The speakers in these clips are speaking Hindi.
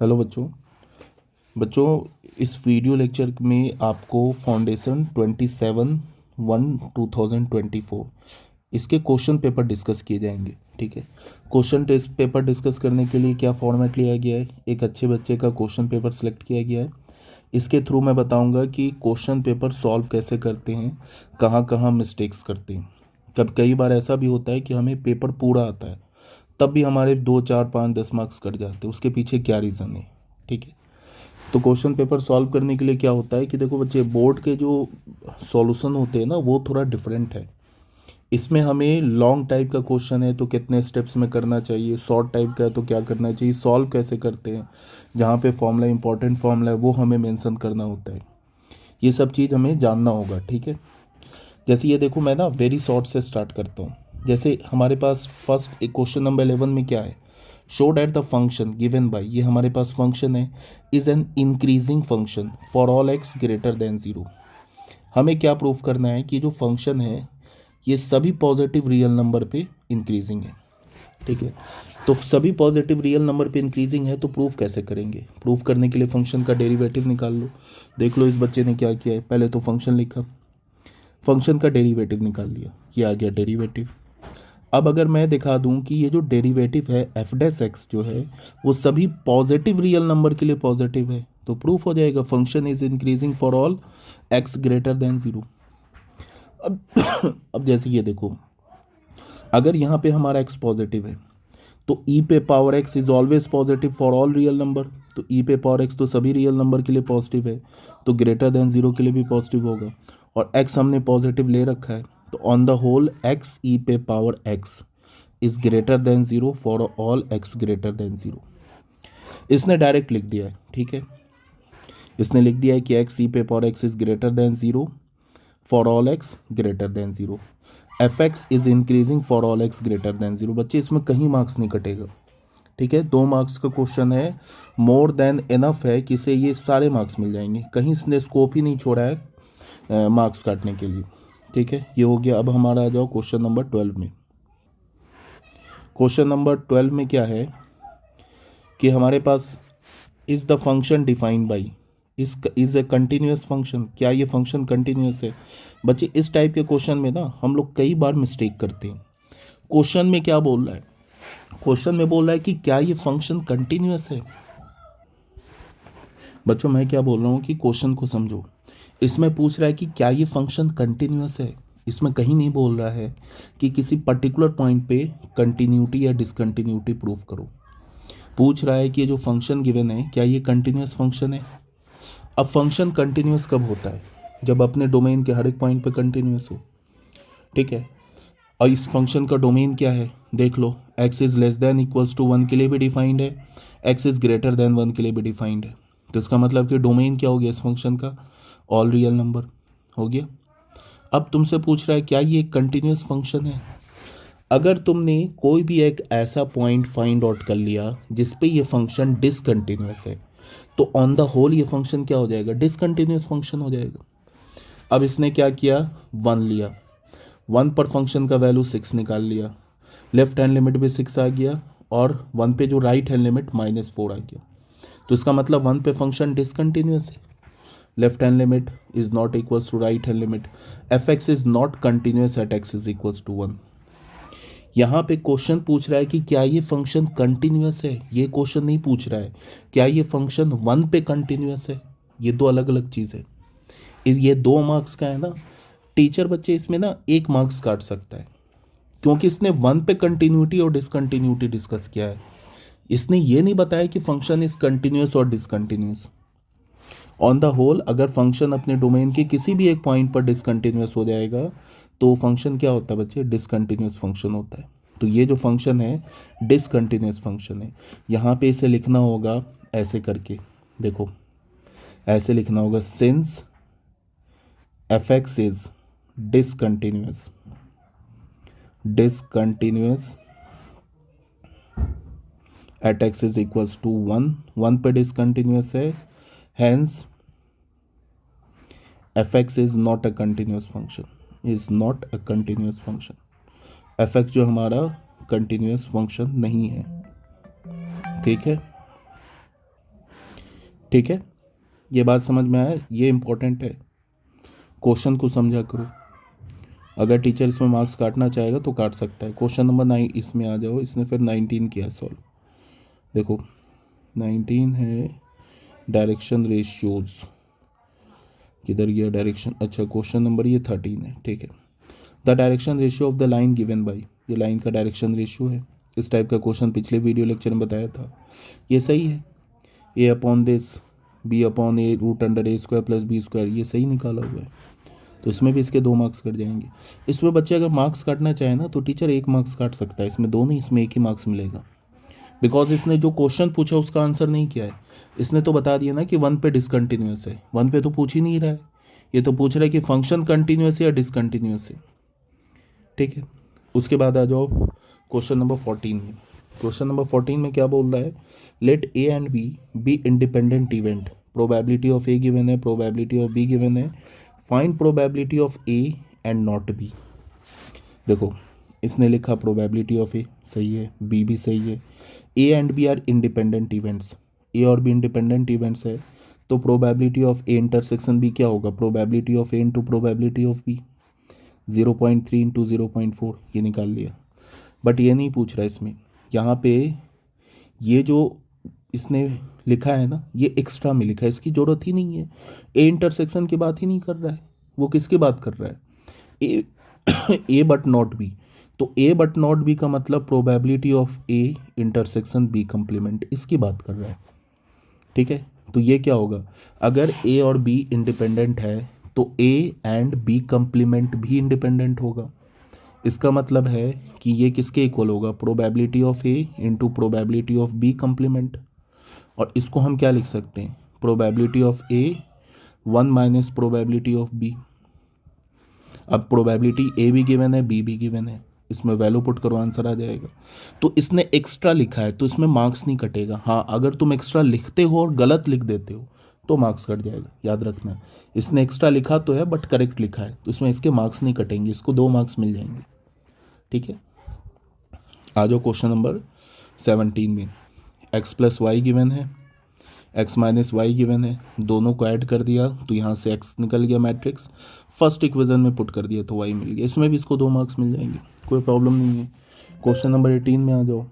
हेलो बच्चों। बच्चों, इस वीडियो लेक्चर में आपको फाउंडेशन 27/1/2024 इसके क्वेश्चन पेपर डिस्कस किए जाएंगे। ठीक है। क्वेश्चन टेस्ट पेपर डिस्कस करने के लिए क्या फॉर्मेट लिया गया है, एक अच्छे बच्चे का क्वेश्चन पेपर सिलेक्ट किया गया है। इसके थ्रू मैं बताऊंगा कि क्वेश्चन पेपर सॉल्व कैसे करते हैं, कहाँ कहाँ मिस्टेक्स करते हैं। कई बार ऐसा भी होता है कि हमें पेपर पूरा आता है, तब भी हमारे 2 4 5 10 मार्क्स कट जाते हैं। उसके पीछे क्या रीज़न है। ठीक है। तो क्वेश्चन पेपर सॉल्व करने के लिए क्या होता है कि देखो बच्चे, बोर्ड के जो सॉल्यूशन होते हैं ना, वो थोड़ा डिफरेंट है। इसमें हमें लॉन्ग टाइप का क्वेश्चन है तो कितने स्टेप्स में करना चाहिए, शॉर्ट टाइप का है तो क्या करना चाहिए, सॉल्व कैसे करते हैं, जहाँ पे फॉर्मूला इंपॉर्टेंट फॉर्मूला है वो हमें मेंशन करना होता है। ये सब चीज़ हमें जानना होगा। ठीक है। जैसे ये देखो, मैं ना वेरी शॉर्ट से स्टार्ट करता हूँ। जैसे हमारे पास फर्स्ट एक क्वेश्चन नंबर 11 में क्या है, show that the function given by, ये हमारे पास फंक्शन है, is an increasing function for all x greater than zero. हमें क्या प्रूफ करना है कि जो फंक्शन है ये सभी पॉजिटिव रियल नंबर पे इंक्रीजिंग है। ठीक है। तो सभी पॉजिटिव रियल नंबर पे इंक्रीजिंग है तो प्रूफ कैसे करेंगे। प्रूफ करने के लिए फंक्शन का डेरिवेटिव निकाल लो। देख लो इस बच्चे ने क्या किया है, पहले तो फंक्शन लिखा, फंक्शन का डेरिवेटिव निकाल लिया, ये आ गया डेरिवेटिव। अब अगर मैं दिखा दूं कि ये जो डेरिवेटिव है एफ डैश एक्स जो है वो सभी पॉजिटिव रियल नंबर के लिए पॉजिटिव है, तो प्रूफ हो जाएगा function is increasing for all x greater than zero. अब अब जैसे ये देखो, अगर यहाँ पे हमारा एक्स पॉजिटिव है तो ई पे power x is always positive for all real number. तो ई पे पावर एक्स तो सभी रियल नंबर के लिए पॉजिटिव है, तो ग्रेटर देन ज़ीरो के लिए भी पॉजिटिव होगा। और एक्स हमने पॉजिटिव ले रखा है, तो ऑन द होल एक्स ई पे power x is greater than zero for all x greater than zero. इसने डायरेक्ट लिख दिया है। ठीक है। इसने लिख दिया है कि एक्स ई पे power x is greater than zero for all x greater than zero. F x is increasing for all x greater than zero. बच्चे, इसमें कहीं मार्क्स नहीं कटेगा। ठीक है। 2 मार्क्स का क्वेश्चन है, मोर देन इनफ है कि इसे ये सारे मार्क्स मिल जाएंगे, कहीं इसने स्कोप ही नहीं छोड़ा है मार्क्स काटने के लिए। ठीक है। ये हो गया। अब हमारा आ जाओ क्वेश्चन नंबर 12 में। क्वेश्चन नंबर 12 में क्या है कि हमारे पास is the function defined by is a continuous function. क्या ये फंक्शन कंटिन्यूस है। बच्चे, इस टाइप के क्वेश्चन में ना हम लोग कई बार मिस्टेक करते हैं। क्वेश्चन में क्या बोल रहा है, क्वेश्चन में बोल रहा है कि क्या ये फंक्शन कंटिन्यूस है। बच्चों, मैं क्या बोल रहा हूँ कि क्वेश्चन को समझो। इसमें पूछ रहा है कि क्या ये फंक्शन कंटिन्यूस है। इसमें कहीं नहीं बोल रहा है कि किसी पर्टिकुलर पॉइंट पे कंटिन्यूटी या डिसकंटिन्यूटी प्रूफ करो। पूछ रहा है कि ये जो फंक्शन गिवन है क्या ये कंटिन्यूस फंक्शन है। अब फंक्शन कंटिन्यूस कब होता है, जब अपने डोमेन के हर एक पॉइंट पे कंटिन्यूस हो। ठीक है। और इस फंक्शन का डोमेन क्या है, देख लो, x is less than equals to 1 के लिए भी डिफाइंड है, एक्स इज ग्रेटर देन 1 के लिए भी डिफाइंड है। तो इसका मतलब कि डोमेन क्या हो गया इस फंक्शन का, ऑल रियल नंबर हो गया। अब तुमसे पूछ रहा है क्या ये एक कंटिन्यूस फंक्शन है। अगर तुमने कोई भी एक ऐसा पॉइंट फाइंड आउट कर लिया जिस पे ये फंक्शन डिसकंटिन्यूस है, तो ऑन द होल ये फंक्शन क्या हो जाएगा, डिसकंटिन्यूस फंक्शन हो जाएगा। अब इसने क्या किया, 1 लिया, 1 पर फंक्शन का वैल्यू 6 निकाल लिया, लेफ्ट हैंड लिमिट भी 6 आ गया, और 1 पे जो राइट हैंड लिमिट -4 आ गया। तो इसका मतलब 1 पे फंक्शन डिसकंटिन्यूस है। Left hand limit is not equals to right hand limit, f x is not continuous at x is equals to 1। यहाँ पे क्वेश्चन पूछ रहा है कि क्या ये फंक्शन कंटिन्यूस है। ये क्वेश्चन नहीं पूछ रहा है क्या ये फंक्शन 1 पे कंटिन्यूस है। ये दो अलग अलग चीज़ है। ये 2 मार्क्स का है ना। टीचर बच्चे इसमें ना 1 मार्क्स काट सकता है, क्योंकि इसने 1 पे कंटिन्यूटी और डिसकंटिन्यूटी डिस्कस किया है। इसने ये नहीं बताया कि फंक्शन इज कंटिन्यूस और डिसकंटिन्यूस। ऑन द होल अगर फंक्शन अपने डोमेन के किसी भी एक पॉइंट पर डिसकंटिन्यूस हो जाएगा तो फंक्शन क्या होता है बच्चे, डिसकंटिन्यूस फंक्शन होता है। तो ये जो फंक्शन है डिसकंटिन्यूस फंक्शन है। यहाँ पे इसे लिखना होगा ऐसे करके, देखो ऐसे लिखना होगा, since f x is discontinuous, discontinuous at x is equals to 1, 1 पे डिसकंटिन्यूस है, hence f x is not a continuous function, is not a continuous function. F x जो हमारा कंटिन्यूस फंक्शन नहीं है। ठीक है। ठीक है, ये बात समझ में आया, ये इंपॉर्टेंट है, क्वेश्चन को समझा करो। अगर टीचर इसमें मार्क्स काटना चाहेगा तो काट सकता है। क्वेश्चन नंबर 9 इसमें आ जाओ, इसने फिर 19 किया सॉल्व। देखो 19 है डायरेक्शन रेशियोज, किधर गया डायरेक्शन, अच्छा क्वेश्चन नंबर ये 13 है, ठीक है। The direction ratio of the line given by, ये लाइन का डायरेक्शन रेशियो है। इस टाइप का क्वेश्चन पिछले वीडियो लेक्चर में बताया था, ये सही है। A upon this b upon a root under a square plus b square, ये सही निकाला हुआ है, तो इसमें भी इसके 2 मार्क्स कट जाएंगे। इसमें बच्चे अगर मार्क्स काटना चाहे ना तो टीचर 1 मार्क्स काट सकता है, इसमें 2 नहीं, इसमें 1 ही मार्क्स मिलेगा। बिकॉज इसने जो क्वेश्चन पूछा उसका आंसर नहीं किया है, इसने तो बता दिया ना कि 1 पे डिसकंटिन्यूस है, 1 पे तो पूछ ही नहीं रहा है, ये तो पूछ रहा है कि फंक्शन कंटिन्यूस है या डिसकंटिन्यूस है, ठीक है। उसके बाद आ जाओ क्वेश्चन नंबर 14 में। क्वेश्चन नंबर 14 में क्या बोल रहा है, let A and B independent event, probability of A given है, प्रोबेबिलिटी ऑफ बी गिवन है, find probability of A and not B. देखो इसने लिखा प्रोबेबिलिटी ऑफ ए सही है, बी भी सही है, ए and B are independent events, A और बी इंडिपेंडेंट इवेंट्स है, तो probability of A intersection B क्या होगा, probability of A into probability of B, 0.3 into 0.4, ये निकाल लिया। बट ये नहीं पूछ रहा इसमें, यहाँ पे ये जो इसने लिखा है ना, ये एक्स्ट्रा में लिखा है, इसकी ज़रूरत ही नहीं है। ए इंटरसेक्शन की बात ही नहीं कर रहा है, वो किसकी बात कर रहा है, A A but not B, तो ए बट नॉट बी का मतलब probability of A intersection B complement, इसकी बात कर रहा है, ठीक है। तो ये क्या होगा, अगर ए और बी इंडिपेंडेंट है तो ए एंड बी कंप्लीमेंट भी इंडिपेंडेंट होगा। इसका मतलब है कि ये किसके इक्वल होगा, probability of A into probability of B complement, और इसको हम क्या लिख सकते हैं, probability of A 1 minus probability of B. अब प्रोबेबिलिटी ए भी गिवन है, बी भी गिवन है, इसमें वैल्यू पुट करो आंसर आ जाएगा। तो इसने एक्स्ट्रा लिखा है तो इसमें मार्क्स नहीं कटेगा। हाँ अगर तुम एक्स्ट्रा लिखते हो और गलत लिख देते हो तो मार्क्स कट जाएगा, याद रखना। इसने एक्स्ट्रा लिखा तो है बट करेक्ट लिखा है, तो इसमें इसके मार्क्स नहीं कटेंगे, इसको 2 मार्क्स मिल जाएंगे, ठीक है। आ जाओ क्वेश्चन नंबर 17 में। एक्स प्लस वाई गिवन है, एक्स माइनस वाई गिवन है, दोनों को ऐड कर दिया तो यहाँ से एक्स निकल गया मैट्रिक्स, फर्स्ट इक्वेशन में पुट कर दिया तो वाई मिल गया, इसमें भी इसको 2 मार्क्स मिल जाएंगे, कोई प्रॉब्लम नहीं है। क्वेश्चन नंबर 18 में आ जाओ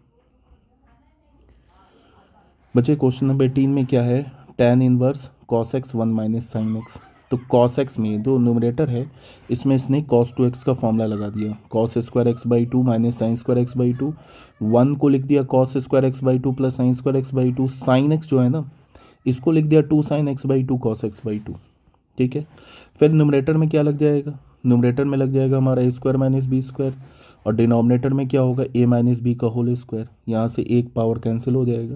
बच्चे। क्वेश्चन नंबर 18 में क्या है, tan inverse cos x 1 minus sine x. तो cos x में जो न्यूमरेटर है इसमें इसने cos 2x का फॉर्मूला लगा दिया, cos square x by 2 minus sine square x by 2, 1 को लिख दिया cos square x by 2 plus sine square x by 2, sine x जो है ना इसको लिख दिया 2 sine x by 2 cos x by 2, ठीक है। फिर न्यूमरेटर में क्या लग जाएगा, न्यूमरेटर में लग जाएगा हमारा ए स्क्वायर माइनस बी स्क्वायर, और डिनोमिनेटर में क्या होगा ए माइनस बी का होल स्क्वायर, यहाँ से एक पावर कैंसिल हो जाएगा,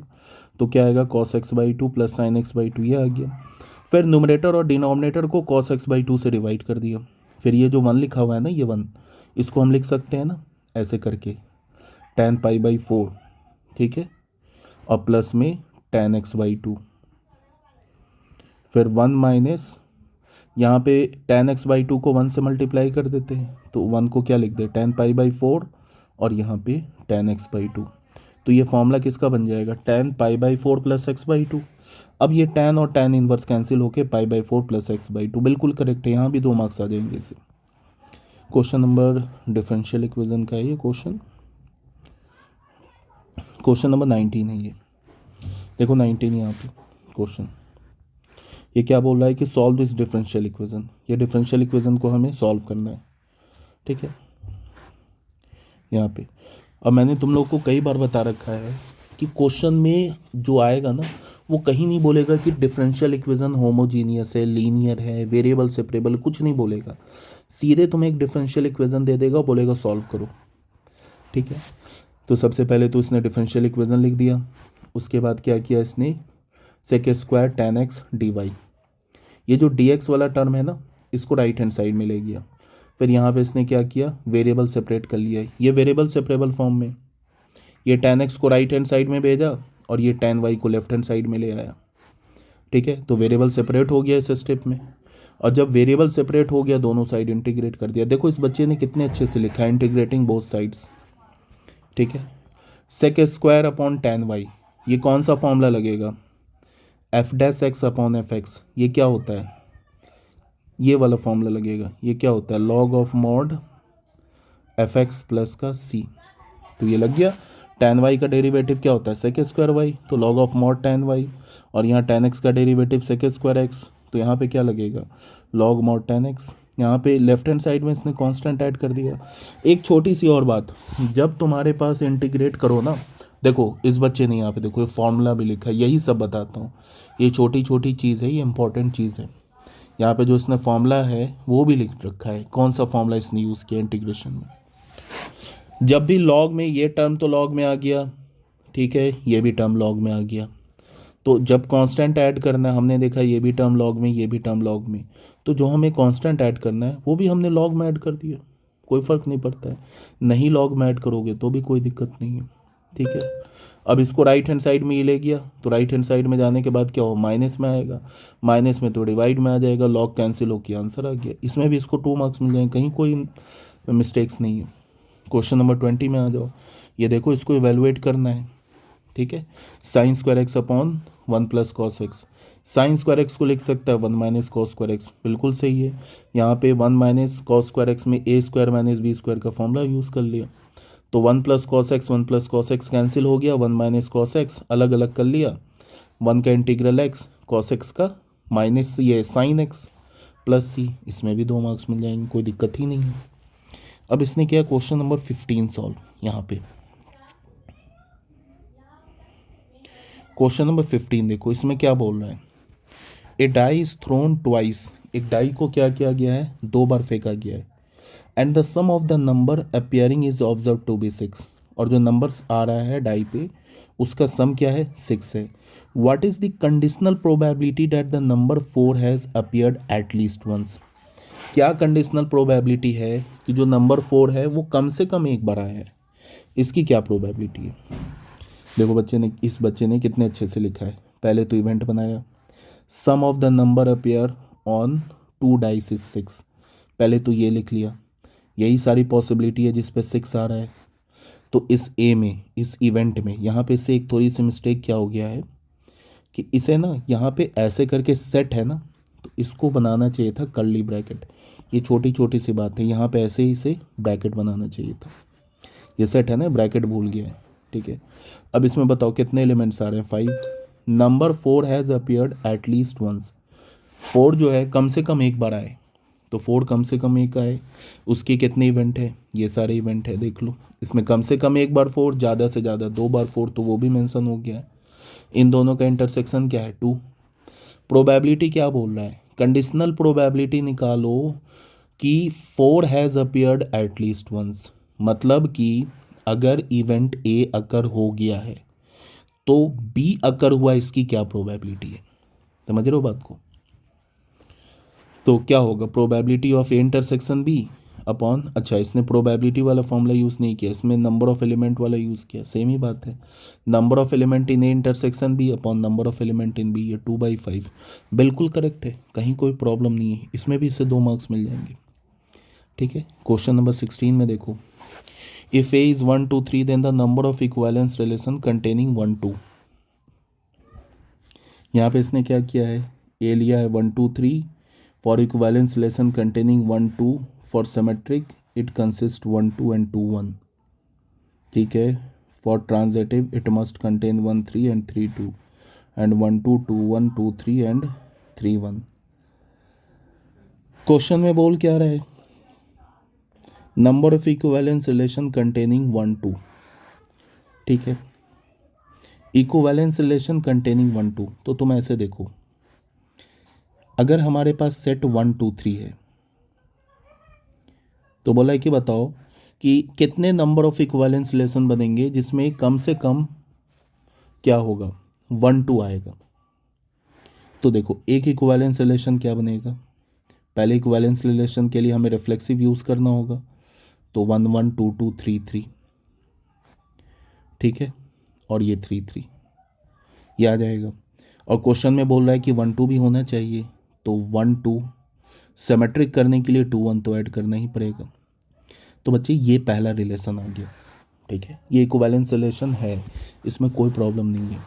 तो क्या आएगा cos x by 2 plus sine x by 2, ये आ गया। फिर न्यूमरेटर और डिनोमिनेटर को cos x बाई 2 से डिवाइड कर दिया, फिर ये जो 1 लिखा हुआ है ना, ये 1 इसको हम लिख सकते हैं ना ऐसे करके tan पाई बाई 4, ठीक है, और प्लस में tan x बाई 2, फिर 1 माइनस यहाँ पे tan x बाई 2 को 1 से मल्टीप्लाई कर देते हैं, तो 1 को क्या लिख दे tan पाई बाई 4 और यहाँ पे tan x बाई 2, तो ये फॉर्मूला किसका बन जाएगा, tan pi by 4 plus x by 2। अब ये tan और tan इनवर्स कैंसिल होके pi by 4 plus x by 2, बिल्कुल करेक्ट है, यहाँ भी 2 मार्क्स आ जाएंगे इसे। क्वेश्चन नंबर डिफरेंशियल इक्वेशन का है ये क्वेश्चन, क्वेश्चन नंबर 19 है ये, देखो 19 यहाँ पे क्वेश्चन, ये क्या बोल रहा है कि सॉल्व दिस डिफरेंशियल इक्वेशन, ये डिफरेंशियल इक्वेशन को हमें सॉल्व करना है, ठीक है। यहाँ पे अब मैंने तुम लोग को कई बार बता रखा है कि क्वेश्चन में जो आएगा ना वो कहीं नहीं बोलेगा कि डिफरेंशियल इक्वेशन होमोजीनियस है, लीनियर है, वेरिएबल सेपरेबल, कुछ नहीं बोलेगा, सीधे तुम्हें एक डिफरेंशियल इक्वेशन दे देगा, बोलेगा सॉल्व करो, ठीक है। तो सबसे पहले तो इसने डिफरेंशियल इक्वेशन लिख दिया, उसके बाद क्या किया इसने, sec square tan x d y, ये जो डी एक्स वाला टर्म है ना इसको राइट हैंड साइड में ले गया, फिर यहाँ पे इसने क्या किया, वेरिएबल सेपरेट कर लिया, ये वेरिएबल सेपरेबल फॉर्म में, ये tan x को राइट हैंड साइड में भेजा और ये tan y को लेफ्ट हैंड साइड में ले आया, ठीक है। तो वेरिएबल सेपरेट हो गया इस स्टेप में, और जब वेरिएबल सेपरेट हो गया दोनों साइड इंटीग्रेट कर दिया। देखो इस बच्चे ने कितने अच्छे से लिखा है, इंटीग्रेटिंग बोथ साइड्स, ठीक है। Sec square upon tan y, ये कौन सा फॉर्मूला लगेगा, f dash x upon f x, ये क्या होता है, ये वाला फॉर्मूला लगेगा, ये क्या होता है, log of mod F x plus का सी। तो ये लग गया। tan y का डेरिवेटिव क्या होता है, सेक स्क्वायर वाई, तो log of mod tan y, और यहाँ tan x का डेरिवेटिव सेक स्क्वायर x, तो यहाँ पे क्या लगेगा, लॉग मॉड tan x। यहाँ पे लेफ्ट हैंड साइड में इसने कांस्टेंट ऐड कर दिया। एक छोटी सी और बात, जब तुम्हारे पास इंटीग्रेट करो ना, देखो इस बच्चे ने यहाँ पे देखो ये फॉर्मूला भी लिखा है, यही सब बताता हूँ, ये छोटी छोटी चीज़ है, ये इंपॉर्टेंट चीज़ है। यहाँ पे जो इसने फॉर्मूला है वो भी लिख रखा है, कौन सा फॉर्मूला इसने यूज़ किया इंटीग्रेशन में। जब भी लॉग में, ये टर्म तो लॉग में आ गया, ठीक है, ये भी टर्म लॉग में आ गया, तो जब कांस्टेंट ऐड करना है, हमने देखा ये भी टर्म लॉग में, ये भी टर्म लॉग में, तो जो हमें कांस्टेंट ऐड करना है वो भी हमने लॉग में ऐड कर दिया, कोई फ़र्क नहीं पड़ता है। नहीं लॉग में ऐड करोगे तो भी कोई दिक्कत नहीं है, ठीक है। अब इसको राइट हैंड साइड में ये ले गया, तो राइट हैंड साइड में जाने के बाद क्या हो, माइनस में आएगा, माइनस में तो डिवाइड में आ जाएगा, लॉग कैंसिल होकर आंसर आ गया। इसमें भी इसको 2 मार्क्स मिल जाएंगे, कहीं कोई मिस्टेक्स नहीं है। क्वेश्चन नंबर 20 में आ जाओ, ये देखो इसको इवेलुएट करना है, ठीक है। Sine square x upon 1 plus cos x, sine square x को लिख सकता है 1 माइनस कॉस स्क्वायर एक्स, बिल्कुल सही है। यहाँ पे 1 माइनस कॉस स्क्वायर एक्स में ए स्क्वायर माइनस बी स्क्वायर का फॉर्मूला यूज़ कर लिया, तो 1 plus cos x, 1 plus cos x cancel हो गया, 1 माइनस कॉस एक्स अलग अलग कर लिया, 1 का इंटीग्रल एक्स, कॉस एक्स का माइनस ये साइन एक्स प्लस सी, इसमें भी 2 मार्क्स मिल जाएंगे, कोई दिक्कत ही नहीं है। अब इसने किया क्वेश्चन नंबर 15 सॉल्व। यहाँ पे क्वेश्चन नंबर 15 देखो, इसमें क्या बोल रहा है, ए डाई इज थ्रोन ट्वाइस, एक डाई को क्या किया गया है, 2 बार फेंका गया है, and the sum of the number appearing is observe to be 6, और जो नंबर्स आ रहा है डाई पे उसका सम क्या है, 6 है। What is the conditional probability that the number 4 has appeared at least once, क्या कंडीशनल प्रोबेबिलिटी है कि जो नंबर 4 है वो कम से कम एक बार आया है, इसकी क्या प्रोबेबिलिटी है। देखो इस बच्चे ने कितने अच्छे से लिखा है, पहले तो इवेंट बनाया, sum of the number appear on 2 dice is 6, पहले तो ये लिख लिया, यही सारी पॉसिबिलिटी है जिस पे 6 आ रहा है। तो इस ए में, इस इवेंट में, यहाँ पे से एक थोड़ी सी मिस्टेक क्या हो गया है कि इसे ना यहाँ पे ऐसे करके सेट है ना, तो इसको बनाना चाहिए था कर्ली ब्रैकेट, ये छोटी छोटी सी बात है, यहाँ पे ऐसे ही से ब्रैकेट बनाना चाहिए था, ये सेट है ना, ब्रैकेट भूल गया है, ठीक है। अब इसमें बताओ कितने एलिमेंट्स आ रहे हैं, 5, number 4 has appeared at least once, 4 जो है कम से कम एक बार आए, तो 4 कम से कम एक आए, उसके कितने इवेंट है, ये सारे इवेंट है देख लो, इसमें कम से कम एक बार 4, ज़्यादा से ज़्यादा 2 बार 4, तो वो भी मेंशन हो गया है। इन दोनों का इंटरसेक्शन क्या है, 2। प्रोबेबिलिटी क्या बोल रहा है, कंडीशनल प्रोबेबिलिटी निकालो कि 4 has appeared at least once, मतलब कि अगर इवेंट ए अकर हो गया है तो बी अकर हुआ, इसकी क्या प्रोबेबिलिटी है, समझ रहे हो बात को। तो क्या होगा, probability of A intersection B upon, अच्छा इसने प्रोबेबिलिटी वाला फॉर्मूला यूज़ नहीं किया, इसमें नंबर ऑफ एलिमेंट वाला यूज़ किया, सेम ही बात है, number of element in A intersection B upon number of element in B, ये 2/5 बिल्कुल करेक्ट है, कहीं कोई प्रॉब्लम नहीं है, इसमें भी इससे 2 मार्क्स मिल जाएंगे, ठीक है। क्वेश्चन नंबर 16 में देखो, if A is 1 2 3 then the number of equivalence relation containing 1 2, यहाँ पे इसने क्या किया है, ए लिया है 1 2 3, for equivalence relation containing 1 2, for symmetric it consist 1 2 and 2 1, ठीक है। For transitive it must contain 1 3 and 3 2, and 1 2 2 1 2 3 and 3 1। Question में बोल क्या रहा है, number of equivalence relation containing 1 2, ठीक है, इक्विवेलेंस रिलेशन कंटेनिंग 1 2, तो तुम ऐसे देखो, अगर हमारे पास सेट 1 2 3 है तो बोला है कि बताओ कि कितने नंबर ऑफ इक्विवेलेंस रिलेशन बनेंगे जिसमें कम से कम क्या होगा, 1 2 आएगा। तो देखो एक इक्विवेलेंस रिलेशन क्या बनेगा, पहले इक्विवेलेंस रिलेशन के लिए हमें रिफ्लेक्सिव यूज़ करना होगा, तो 1 1 2 2 3 3, ठीक है, और ये 3 3, ये आ जाएगा। और क्वेश्चन में बोल रहा है कि 1 2 भी होना चाहिए, तो 1 2 सिमेट्रिक करने के लिए 2 1 तो ऐड करना ही पड़ेगा। तो बच्चे ये पहला रिलेशन आ गया, ठीक है, ये इक्विवेलेंस रिलेशन है, इसमें कोई प्रॉब्लम नहीं है।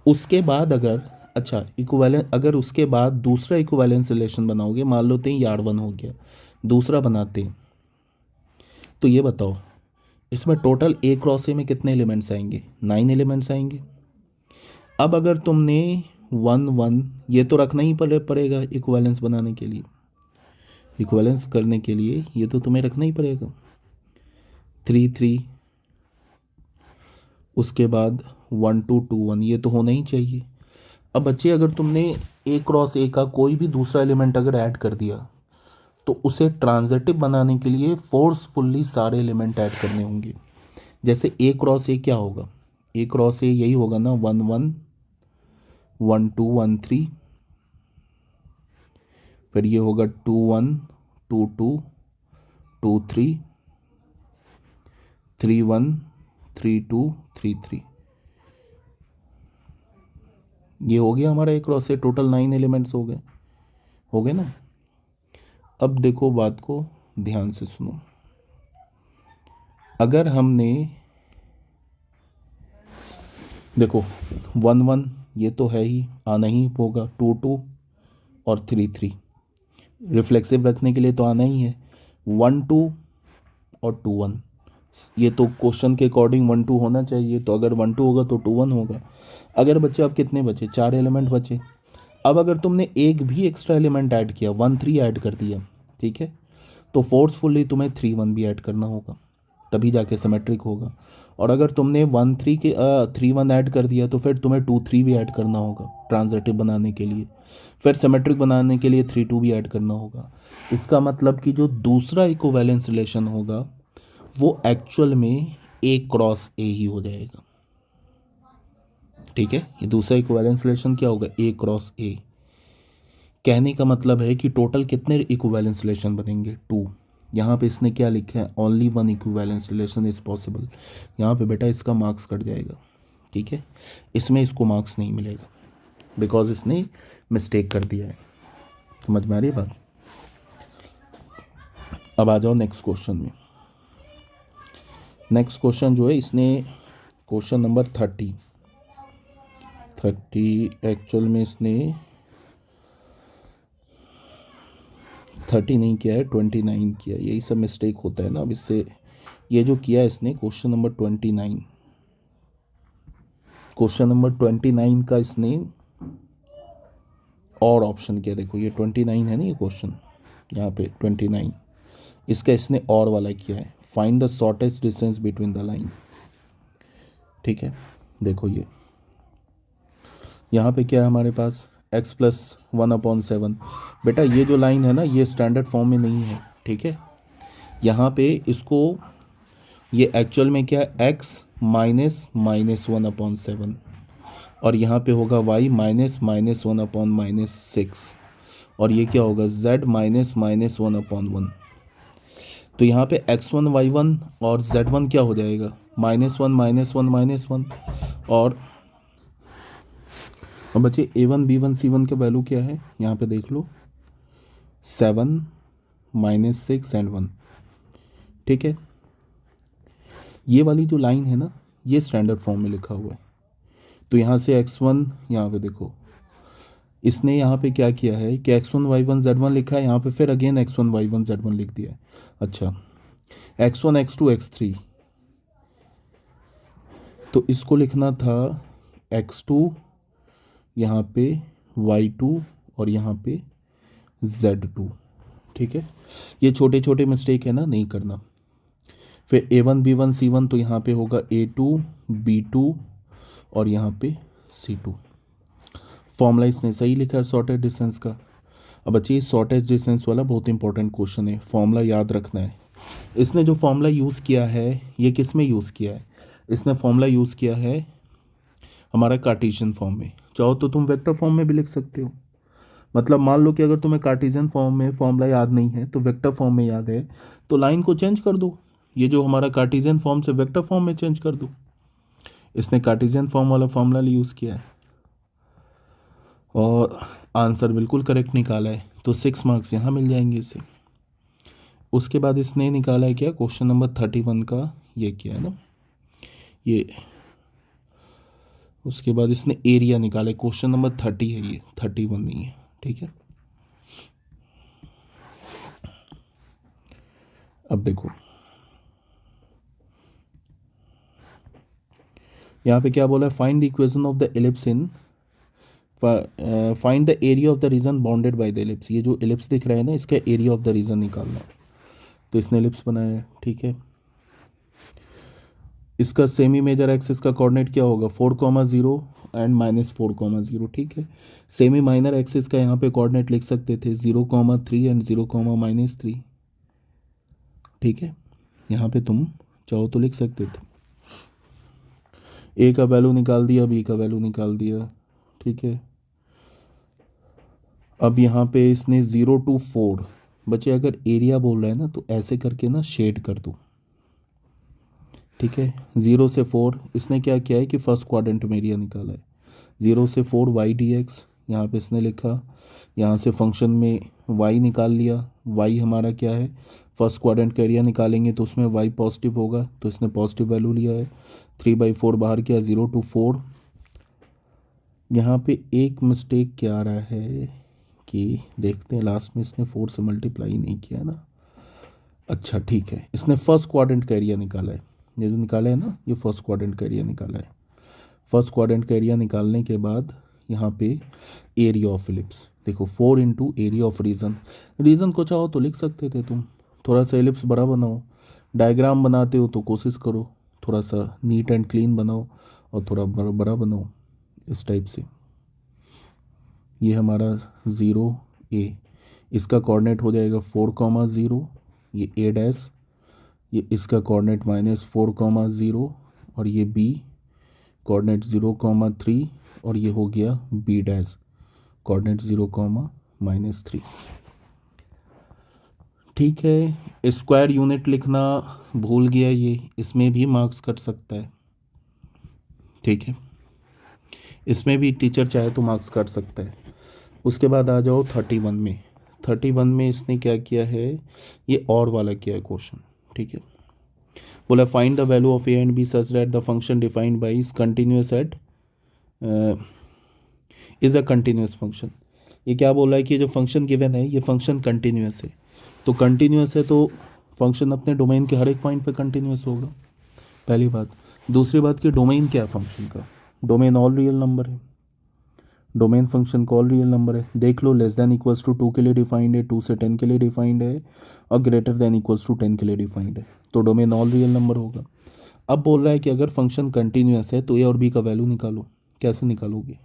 उसके बाद अगर अच्छा इक्विवेलेंट, अगर उसके बाद दूसरा इक्विवेलेंस रिलेशन बनाओगे, मान लो तो यार वन हो गया, दूसरा बनाते हैं, तो ये बताओ इसमें टोटल ए क्रॉस ए में कितने एलिमेंट्स आएंगे, 9 एलिमेंट्स आएंगे। अब अगर तुमने 1 1 ये तो रखना ही पड़ेगा इक्विवेलेंस बनाने के लिए, इक्विवेलेंस करने के लिए ये तो तुम्हें रखना ही पड़ेगा। 3 3, उसके बाद 1 2 2 1, ये तो होना ही चाहिए। अब बच्चे अगर तुमने ए क्रॉस ए का कोई भी दूसरा एलिमेंट अगर ऐड कर दिया, तो उसे ट्रांजिटिव बनाने के लिए फोर्सफुल्ली सारे एलिमेंट ऐड करने होंगे। जैसे ए क्रॉस ए क्या होगा, ए क्रॉस ए यही होगा ना, 1 1 1 2 1 3, फिर ये होगा 2 1 2 2 2 3 3 1 3 2 3 3, ये हो गया हमारा ए क्रॉस ए, टोटल 9 एलिमेंट्स हो गए ना। अब देखो बात को ध्यान से सुनो, अगर हमने देखो 1 1 ये तो है ही, आना ही होगा, 2 2 और 3 3 रिफ्लेक्सिव रखने के लिए तो आना ही है, 1 2 और 2 1, ये तो क्वेश्चन के अकॉर्डिंग 1 2 होना चाहिए, तो अगर 1 2 होगा तो 2 1 होगा। अगर बच्चे अब कितने बचे, 4 एलिमेंट बचे। अब अगर तुमने एक भी एक्स्ट्रा एलिमेंट ऐड किया, 1 3 ऐड कर दिया, ठीक है, तो फोर्सफुली तुम्हें 3 1 भी ऐड करना होगा, तभी जाके सिमेट्रिक होगा। और अगर तुमने 1 3 के 3 1 ऐड कर दिया, तो फिर तुम्हें 2 3 भी ऐड करना होगा ट्रांजिटिव बनाने के लिए, फिर सिमेट्रिक बनाने के लिए 3 2 भी ऐड करना होगा। इसका मतलब कि जो दूसरा इक्विवेलेंस रिलेशन होगा वो एक्चुअल में ए क्रॉस ए ही हो जाएगा, ठीक है। ये दूसरा इक्विवेलेंस रिलेशन क्या होगा, ए क्रॉस ए। कहने का मतलब है कि टोटल कितने इक्विवेलेंस रिलेशन बनेंगे, 2। यहाँ पे इसने क्या लिखा है, only 1 equivalence relation is possible. यहाँ पे बेटा इसका मार्क्स कट जाएगा, ठीक है, इसमें इसको मार्क्स नहीं मिलेगा बिकॉज इसने मिस्टेक कर दिया है। समझ में आ रही है बात। अब आ जाओ नेक्स्ट क्वेश्चन में। नेक्स्ट क्वेश्चन जो है, इसने क्वेश्चन नंबर 30 एक्चुअल में इसने 30 नहीं किया है, 29 किया, यही सब मिस्टेक होता है ना। अब इससे ये जो किया है इसने क्वेश्चन नंबर 29, क्वेश्चन नंबर 29 का इसने और ऑप्शन किया। देखो ये 29 है ना, ये क्वेश्चन यहाँ पे 29, इसका इसने और वाला किया है, find the shortest distance between the line, ठीक है। देखो ये यहाँ पे क्या है हमारे पास, x प्लस 1/7। बेटा ये जो लाइन है ना, ये स्टैंडर्ड फॉर्म में नहीं है, ठीक है। यहाँ पे इसको, ये एक्चुअल में क्या है, x माइनस माइनस 1/7, और यहाँ पे होगा y माइनस माइनस 1/-6, और ये क्या होगा, z माइनस माइनस 1/1। तो यहाँ पे x1 y1 और z1 क्या हो जाएगा, -1 -1 -1। और अब बच्चे a1 b1 c1 का वैल्यू क्या है, यहाँ पे देख लो, 7 -6 एंड 1, ठीक है। ये वाली जो लाइन है ना, ये स्टैंडर्ड फॉर्म में लिखा हुआ है। तो यहाँ से x1, यहाँ पे देखो इसने यहाँ पे क्या किया है कि x1 y1 z1 लिखा है, यहाँ पे फिर अगेन x1 y1 z1 लिख दिया है। अच्छा, x1 x2 x3, तो इसको लिखना था x2 यहाँ पे y2 और यहाँ पे z2, ठीक है। ये छोटे छोटे मिस्टेक है ना, नहीं करना। फिर a1 b1 c1, तो यहाँ पे होगा a2 b2 और यहाँ पे c2। फॉर्मूला इसने सही लिखा है शॉर्टेज डिस्टेंस का। अब बच्चे शॉर्टेज डिस्टेंस वाला बहुत इंपॉर्टेंट क्वेश्चन है, फॉर्मूला याद रखना है। इसने जो फॉर्मूला यूज़ किया है, ये किस में यूज़ किया है, इसने फॉर्मूला यूज़ किया है हमारा कार्टेशियन फॉर्म में। चाहो तो तुम वेक्टर फॉर्म में भी लिख सकते हो। मतलब मान लो कि अगर तुम्हें कार्टेशियन फॉर्म में फॉर्मूला याद नहीं है तो वेक्टर फॉर्म में याद है, तो लाइन को चेंज कर दो, ये जो हमारा कार्टेशियन फॉर्म से वेक्टर फॉर्म में चेंज कर दो। इसने कार्टेशियन फॉर्म वाला फॉर्मूला यूज़ किया है और आंसर बिल्कुल करेक्ट निकाला है, तो 6 मार्क्स यहाँ मिल जाएंगे इसे। उसके बाद इसने निकाला है क्या, क्वेश्चन नंबर 31 का ये किया है ना, ये उसके बाद इसने एरिया निकाला। क्वेश्चन नंबर 30 है ये, 31 नहीं है, ठीक है। अब देखो यहाँ पे क्या बोला है, find the equation of the ellipse in, find the area of the reason bounded by the ellipse. ये जो एलिप्स दिख रहा है ना, इसका एरिया ऑफ द रीजन निकालना है। तो इसने एलिप्स बनाया है, ठीक है। इसका सेमी मेजर एक्सिस का कोऑर्डिनेट क्या होगा, 4,0 एंड -4,0, ठीक है। सेमी माइनर एक्सिस का यहाँ पे कोऑर्डिनेट लिख सकते थे 0,3 एंड 0,-3, ठीक है। यहाँ पे तुम चाहो तो लिख सकते थे। ए का वैल्यू निकाल दिया, बी का वैल्यू निकाल दिया, ठीक है। अब यहाँ पे इसने 0 to 4 बच्चे, अगर एरिया बोल रहा है ना तो ऐसे करके ना शेड कर दो, ठीक है। 0 से 4 इसने क्या किया है कि फर्स्ट क्वाड्रेंट में एरिया निकाला है। 0 से 4 वाई डी एक्स यहाँ पर इसने लिखा, यहाँ से फंक्शन में वाई निकाल लिया। वाई हमारा क्या है, फर्स्ट क्वाड्रेंट का एरिया निकालेंगे तो उसमें वाई पॉजिटिव होगा, तो इसने पॉजिटिव वैल्यू लिया है। 3/4 बाहर किया, 0 to 4। यहाँ पे एक मिस्टेक क्या आ रहा है कि देखते हैं, लास्ट में इसने 4 से मल्टीप्लाई नहीं किया है ना। अच्छा ठीक है, इसने फर्स्ट क्वाड्रेंट का एरिया निकाला है। ये जो निकाला है ना, ये फर्स्ट क्वाड्रेंट का एरिया निकाला है। फर्स्ट क्वाड्रेंट का एरिया निकालने के बाद यहाँ पे एरिया ऑफ एलिप्स देखो, 4 into area of region. Region को चाहो तो लिख सकते थे तुम, थोड़ा सा एलिप्स बड़ा बनाओ। डायग्राम बनाते हो तो कोशिश करो थोड़ा सा नीट एंड क्लीन बनाओ और थोड़ा बड़ा बड़ा बनाओ, इस टाइप से। ये हमारा 0 A, इसका कोऑर्डिनेट हो जाएगा 4,0, ये A डैश, ये इसका कोऑर्डिनेट -4,0 और ये B कोऑर्डिनेट 0,3 और ये हो गया B डैश कोऑर्डिनेट 0,-3, ठीक है। स्क्वायर यूनिट लिखना भूल गया ये, इसमें भी मार्क्स कट सकता है, ठीक है। इसमें भी टीचर चाहे तो मार्क्स काट सकता है। उसके बाद आ जाओ 31 में। 31 में इसने क्या किया है, ये और वाला किया है क्वेश्चन, ठीक है। बोला find the value of A and B such that the function defined by is continuous at is a continuous function. ये क्या बोल रहा है कि जो फंक्शन गिवन है ये फंक्शन कंटिन्यूस है। तो कंटिन्यूस है तो फंक्शन अपने डोमेन के हर एक पॉइंट पे कंटिन्यूस होगा, पहली बात। दूसरी बात कि डोमेन क्या है फंक्शन का, डोमेन ऑल रियल नंबर है। डोमेन फंक्शन का ऑल रियल नंबर है। देख लो, लेस देन इक्वल्स टू 2 के लिए डिफाइंड है, 2 से 10 के लिए डिफाइंड है, और ग्रेटर देन इक्वल्स टू 10 के लिए डिफाइंड है। तो डोमेन ऑल रियल नंबर होगा। अब बोल रहा है कि अगर फंक्शन कंटिन्यूस है तो ए और बी का वैल्यू निकालो। कैसे निकालोगे,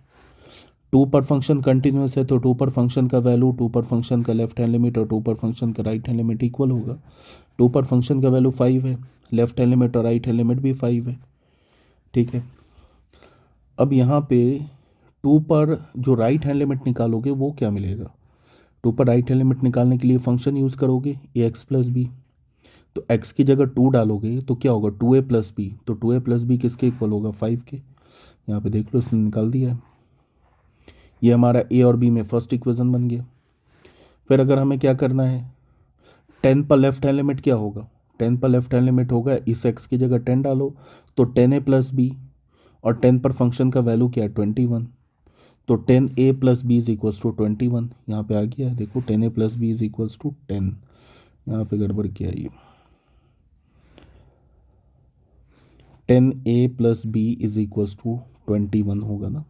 2 पर फंक्शन कंटिन्यूस है तो 2 पर फंक्शन का वैल्यू 2 पर फंक्शन का लेफ्ट हैंड लिमिट और 2 पर फंक्शन का राइट हैंड लिमिट इक्वल होगा। 2 पर फंक्शन का वैल्यू 5 है, लेफ्ट हैंड लिमिट और राइट हैंड लिमिट भी 5 है, ठीक है। अब यहाँ पे 2 पर जो राइट हैंड लिमिट निकालोगे वो क्या मिलेगा, 2 पर राइट हैंड लिमिट निकालने के लिए फंक्शन यूज़ करोगे ax+b। तो x की जगह 2 डालोगे तो क्या होगा 2a+b। तो 2a+b किसके इक्वल होगा, 5 के। यहाँ पे देख लो, इसने निकाल दिया है। ये हमारा a और b में फर्स्ट इक्वेशन बन गया। फिर अगर हमें क्या करना है, 10 पर लेफ्ट हैंड लिमिट क्या होगा, 10 पर लेफ्ट हैंड लिमिट होगा, इस x की जगह 10 डालो तो 10a+b, और 10 पर फंक्शन का वैल्यू क्या है 21। तो 10a+b इज इक्वल्स टू 21। यहाँ पे आ गया है देखो, 10a+b इज इक्वल्स टू 10। यहाँ पे गड़बड़ किया ये, 10a+b इज इक्वल्स टू 21 होगा ना।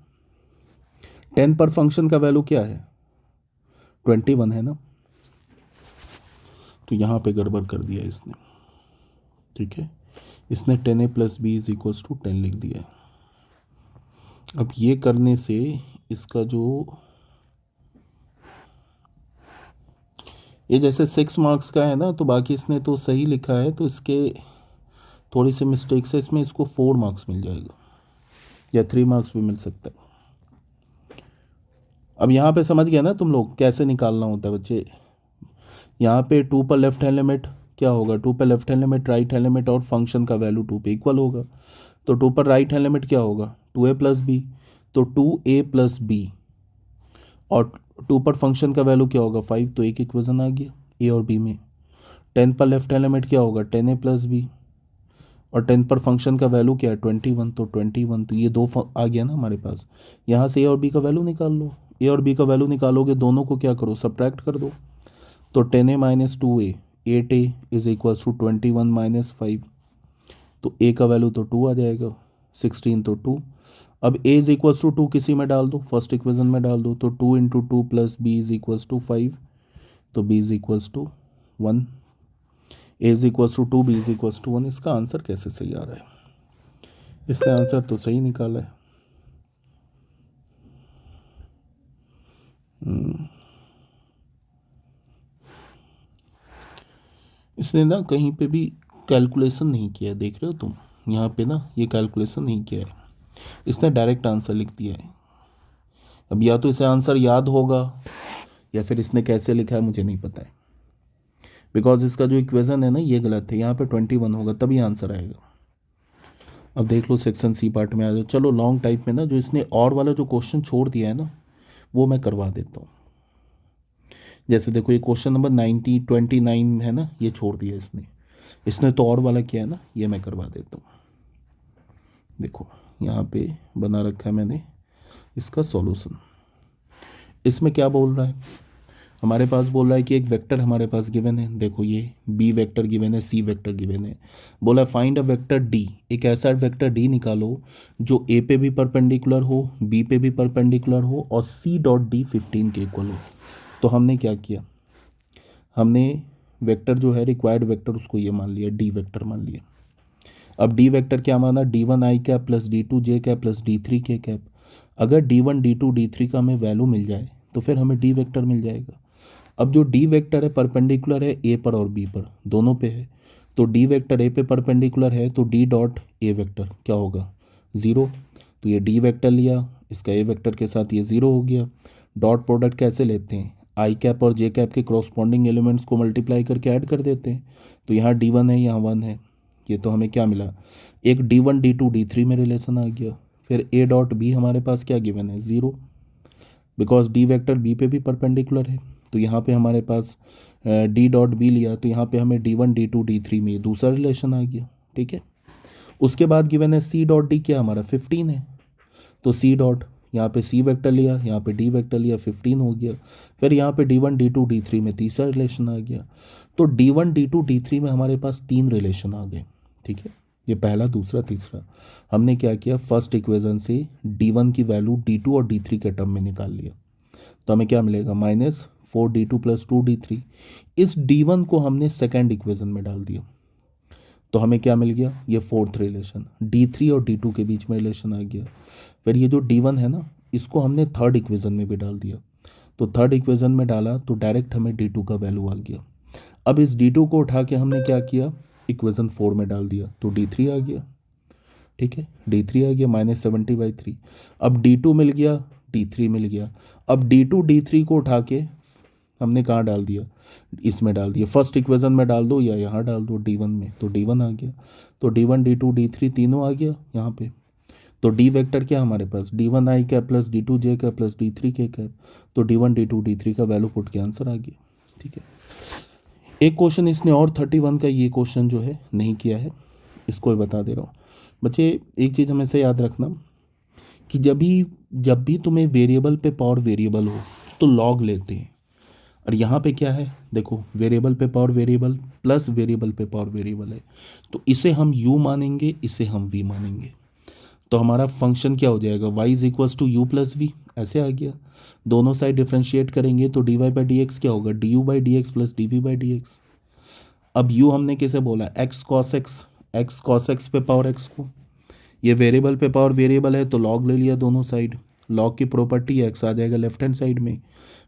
10 पर फंक्शन का वैल्यू क्या है 21 है ना, तो यहाँ पे गड़बड़ कर दिया इसने, ठीक है। इसने 10a+b इज इक्वल्स टू 10 लिख दिया। अब ये करने से इसका जो ये जैसे 6 मार्क्स का है ना, तो बाकी इसने तो सही लिखा है, तो इसके थोड़ी सी मिस्टेक्स है इसमें, इसको 4 मार्क्स मिल जाएगा या 3 मार्क्स भी मिल सकता है। अब यहाँ पे समझ गया ना तुम लोग कैसे निकालना होता है बच्चे। यहाँ पे 2 पर लेफ्ट हैंड लिमिट क्या होगा, 2 पर left hand limit right hand limit और फंक्शन का वैल्यू 2 पे इक्वल होगा। तो 2 पर राइट हैंड लिमिट क्या होगा 2a+b, तो 2a+b, और 2 पर फंक्शन का वैल्यू क्या होगा 5। तो एक इक्वेशन आ गया ए और बी में। 10 पर लेफ्ट हैंड लिमिट क्या होगा 10a+b, और 10 पर फंक्शन का वैल्यू क्या है 21, तो 21, तो ये दो आ गया ना हमारे पास। यहाँ से ए और बी का वैल्यू निकाल लो, ए और बी का वैल्यू निकालोगे, दोनों को क्या करो सब्ट्रैक्ट कर दो। तो 10a minus 2a 8a is equals to 21 minus 5, तो a का वैल्यू तो 2 आ जाएगा, 16 तो 2। अब a इज इक्वल्स टू 2 किसी में डाल दो, फर्स्ट इक्वेशन में डाल दो, तो 2 into 2 plus b is equals to 5, तो b is equals to 1, a is equals to 2, b is equals to 1। इसका आंसर कैसे सही आ रहा है? इसने आंसर तो सही निकाला है। इसने ना कहीं पे भी कैलकुलेशन नहीं किया है, देख रहे हो तुम यहाँ पे ना, ये कैलकुलेशन नहीं किया है, इसने डायरेक्ट आंसर लिख दिया है। अब या तो इसे आंसर याद होगा या फिर इसने कैसे लिखा है मुझे नहीं पता है, बिकॉज इसका जो इक्वेशन है ना ये गलत है, यहाँ पे 21 होगा तभी आंसर आएगा। अब देख लो सेक्शन सी पार्ट में आ जाओ। चलो लॉन्ग टाइप में ना जो इसने और वाला जो क्वेश्चन छोड़ दिया है ना वो मैं करवा देता हूँ। जैसे देखो ये क्वेश्चन नंबर 29 है ना, ये छोड़ दिया इसने, इसने तो और वाला किया है ना, ये मैं करवा देता हूँ। देखो यहाँ पे बना रखा है मैंने इसका सॉल्यूशन। इसमें क्या बोल रहा है हमारे पास, बोल रहा है कि एक वेक्टर हमारे पास गिवन है, देखो ये बी वेक्टर गिवन है, सी वेक्टर गिवन है, बोला फाइंड अ वेक्टर डी, एक ऐसा वेक्टर डी निकालो जो ए पे भी परपेंडिकुलर हो, बी पे भी परपेंडिकुलर हो और सी डॉट डी 15 के इक्वल हो। तो हमने क्या किया, हमने वेक्टर जो है रिक्वायर्ड वेक्टर उसको ये मान लिया, डी वेक्टर मान लिया। अब डी वेक्टर क्या माना, D1 आई कैप प्लस D2 जे कैप प्लस D3 के कैप। अगर D1 D2 D3 का हमें वैल्यू मिल जाए तो फिर हमें डी वेक्टर मिल जाएगा। अब जो डी वेक्टर है परपेंडिकुलर है ए पर और बी पर, दोनों पे है, तो डी वेक्टर ए पे परपेंडिकुलर है तो डी डॉट ए वेक्टर क्या होगा 0। तो ये डी वेक्टर लिया, इसका ए वेक्टर के साथ ये 0 हो गया। डॉट प्रोडक्ट कैसे लेते हैं, आई कैप और जे कैप के क्रॉसपॉन्डिंग एलिमेंट्स को मल्टीप्लाई करके ऐड कर देते हैं। तो यहाँ D1 है, यहाँ 1 है, ये तो हमें क्या मिला, एक D1 D2 D3 में रिलेशन आ गया। फिर ए डॉट बी हमारे पास क्या गिवन है 0, बिकॉज डी वेक्टर बी पे भी परपेंडिकुलर है। तो यहाँ पे हमारे पास डी डॉट बी लिया, तो यहाँ पे हमें D1 D2 D3 में दूसरा रिलेशन आ गया। ठीक है, उसके बाद गिवन है सी डॉट डी, क्या हमारा 15 है, तो सी डॉट यहाँ पे सी वेक्टर लिया, यहाँ पे डी वेक्टर लिया, 15 हो गया। फिर यहाँ पे D1 D2 D3 में तीसरा रिलेशन आ गया। तो D1 D2 D3 में हमारे पास 3 रिलेशन आ गए। ठीक है, ये पहला, दूसरा, तीसरा। हमने क्या किया, फर्स्ट इक्वेशन से D1 की वैल्यू D2 और D3 के टर्म में निकाल लिया, तो हमें क्या मिलेगा -4D2 प्लस 2D3। इस D1 को हमने सेकेंड इक्वेशन में डाल दिया, तो हमें क्या मिल गया, ये फोर्थ रिलेशन, D3 और D2 के बीच में रिलेशन आ गया। फिर ये जो D1 है ना इसको हमने थर्ड इक्वेशन में भी डाल दिया, तो थर्ड इक्वेशन में डाला तो डायरेक्ट हमें D2 का वैल्यू आ गया। अब इस D2 को उठा के हमने क्या किया, इक्वेशन 4 में डाल दिया, तो D3 आ गया। ठीक है, D3 आ गया -70/3। अब D2 मिल गया, D3 मिल गया। अब D2 D3 को उठा के हमने कहाँ डाल दिया, इसमें डाल दिया, फर्स्ट इक्वेशन में डाल दो या यहाँ डाल दो D1 में, तो D1 आ गया। तो D1 D2 D3 तीनों आ गया यहाँ पे। तो डी वेक्टर क्या हमारे पास, D1 आई कैप प्लस D2 जे कैप प्लस D3 के कैप। तो D1 D2 D3 का वैल्यू पुट के आंसर आ गया। ठीक है, एक क्वेश्चन इसने और 31 का ये क्वेश्चन जो है नहीं किया है, इसको भी बता दे रहा हूँ बच्चे। एक चीज़ हमेशा याद रखना कि जब भी तुम्हें वेरिएबल पे पावर वेरिएबल हो तो लॉग लेते हैं, और यहाँ पे क्या है देखो, वेरिएबल पे पावर वेरिएबल प्लस वेरिएबल पे पावर वेरिएबल है, तो इसे हम u मानेंगे, इसे हम v मानेंगे। तो हमारा फंक्शन क्या हो जाएगा, y is equals to u plus v, ऐसे आ गया। दोनों साइड डिफ्रेंशिएट करेंगे तो d y by d x क्या होगा, d u by d x plus d v by d x. अब u हमने कैसे बोला, एक्स कॉस एक्स पे पावर x को, ये वेरिएबल पे पावर वेरिएबल है तो लॉग ले लिया दोनों साइड, लॉग की प्रॉपर्टी x आ जाएगा लेफ्ट हैंड साइड में।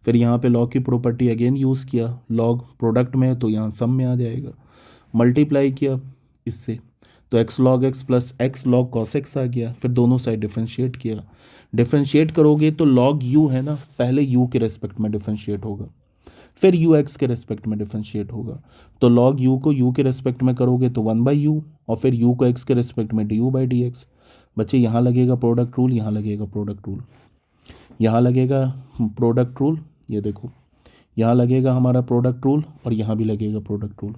फिर यहाँ पे लॉग की प्रॉपर्टी अगेन यूज़ किया, लॉग प्रोडक्ट में है तो यहाँ सम में आ जाएगा, मल्टीप्लाई किया इससे, तो x log x plus x log cos x आ गया। फिर दोनों साइड डिफ्रेंशिएट किया, डिफ्रेंशिएट करोगे तो लॉग यू है ना, पहले यू के रेस्पेक्ट में डिफ्रेंशिएट होगा, फिर यू एक्स के रेस्पेक्ट में डिफ्रेंशिएट होगा। तो लॉग यू को यू के रेस्पेक्ट में करोगे तो 1/u, और फिर यू को एक्स के रेस्पेक्ट में D u by d x. बच्चे यहाँ लगेगा प्रोडक्ट रूल, यहाँ लगेगा प्रोडक्ट रूल, यहाँ लगेगा प्रोडक्ट रूल, ये देखो यहाँ लगेगा हमारा प्रोडक्ट रूल और यहाँ भी लगेगा प्रोडक्ट रूल।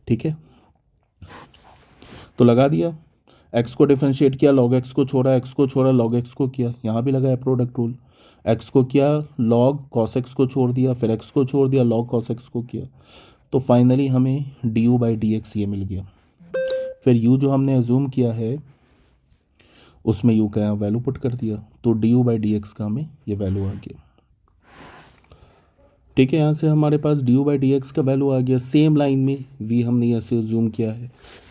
ठीक है, तो लगा दिया, एक्स को डिफरेंशिएट किया, लॉग एक्स को छोड़ा, एक्स को छोड़ा, लॉग एक्स को किया, यहाँ भी लगाया प्रोडक्ट रूल, एक्स को किया, लॉग कॉस एक्स को छोड़ दिया, फिर एक्स को छोड़ दिया, लॉग कॉस एक्स को किया, तो फाइनली हमें D u by d x ये मिल गया। फिर यू जो हमने एज्यूम किया है उसमें यू का यहाँ वैल्यू पुट कर दिया, तो D u by d x का हमें ये वैल्यू आ गया। ठीक है, यहाँ से हमारे पास d u by d x का वैल्यू आ गया। सेम लाइन में वी हमने ऐसे एज्यूम किया है,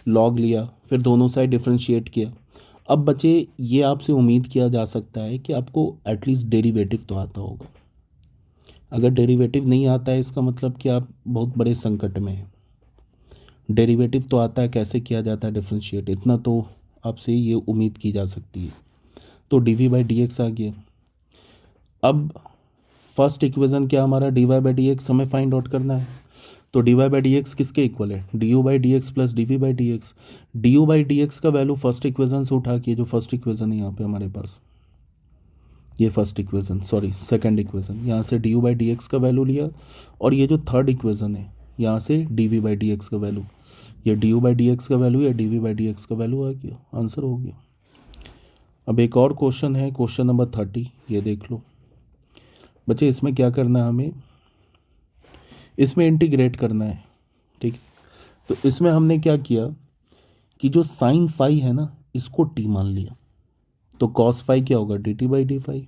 लॉग लिया, फिर दोनों साइड डिफ्रेंशिएट किया। अब बच्चे ये आपसे उम्मीद किया जा सकता है कि आपको एटलीस्ट डेरिवेटिव तो आता होगा। अगर डेरिवेटिव नहीं आता है इसका मतलब कि आप बहुत बड़े संकट में हैं। डेरिवेटिव तो आता है, कैसे किया जाता है डिफ्रेंशिएट, इतना तो आपसे ये उम्मीद की जा सकती है। तो d v by d x आ गया। अब फर्स्ट इक्वेशन क्या हमारा, d y by d x हमें फाइंड आउट करना है। तो d y by d x किसके इक्वल है, d u by d x plus d v by d x. D u by d x का वैल्यू फर्स्ट इक्वेशन से उठा के, जो फर्स्ट इक्वेशन है यहाँ पे हमारे पास, ये first equation, sorry second equation, यहाँ से d u by d x का वैल्यू लिया, और ये जो थर्ड इक्वेशन है यहाँ से d v by d x का वैल्यू, ये d u by d x का वैल्यू या d v by d x का वैल्यू आ गया, आंसर हो गया। अब एक और क्वेश्चन है, क्वेश्चन नंबर 30, ये देख लो बच्चे। इसमें क्या करना है हमें, इसमें इंटीग्रेट करना है। ठीक, तो इसमें हमने क्या किया कि जो साइन फाई है ना इसको टी मान लिया, तो कॉस फाई क्या होगा, d t by d phi,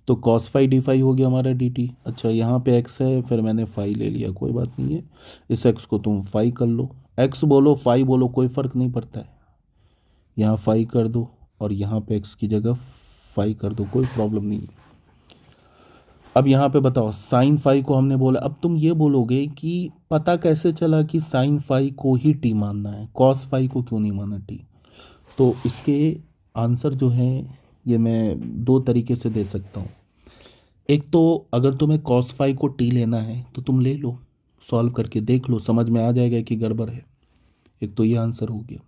तो कॉस फाई डी फाई हो गया हमारा डी टी। अच्छा, यहाँ पे एक्स है, फिर मैंने फाई ले लिया, कोई बात नहीं है, इस एक्स को तुम फाई कर लो, एक्स बोलो फाई बोलो कोई फ़र्क नहीं पड़ता है, यहाँ फाई कर दो और यहाँ पे एक्स की जगह फाई कर दो, कोई प्रॉब्लम नहीं है। अब यहाँ पे बताओ, साइन फाई को हमने बोला, अब तुम ये बोलोगे कि पता कैसे चला कि साइन फाई को ही टी मानना है, कॉस फाई को क्यों नहीं माना टी। तो इसके आंसर जो है ये मैं दो तरीके से दे सकता हूँ। एक तो अगर तुम्हें कॉस फाई को टी लेना है तो तुम ले लो, सॉल्व करके देख लो, समझ में आ जाएगा कि गड़बड़ है। एक तो ये आंसर हो गया।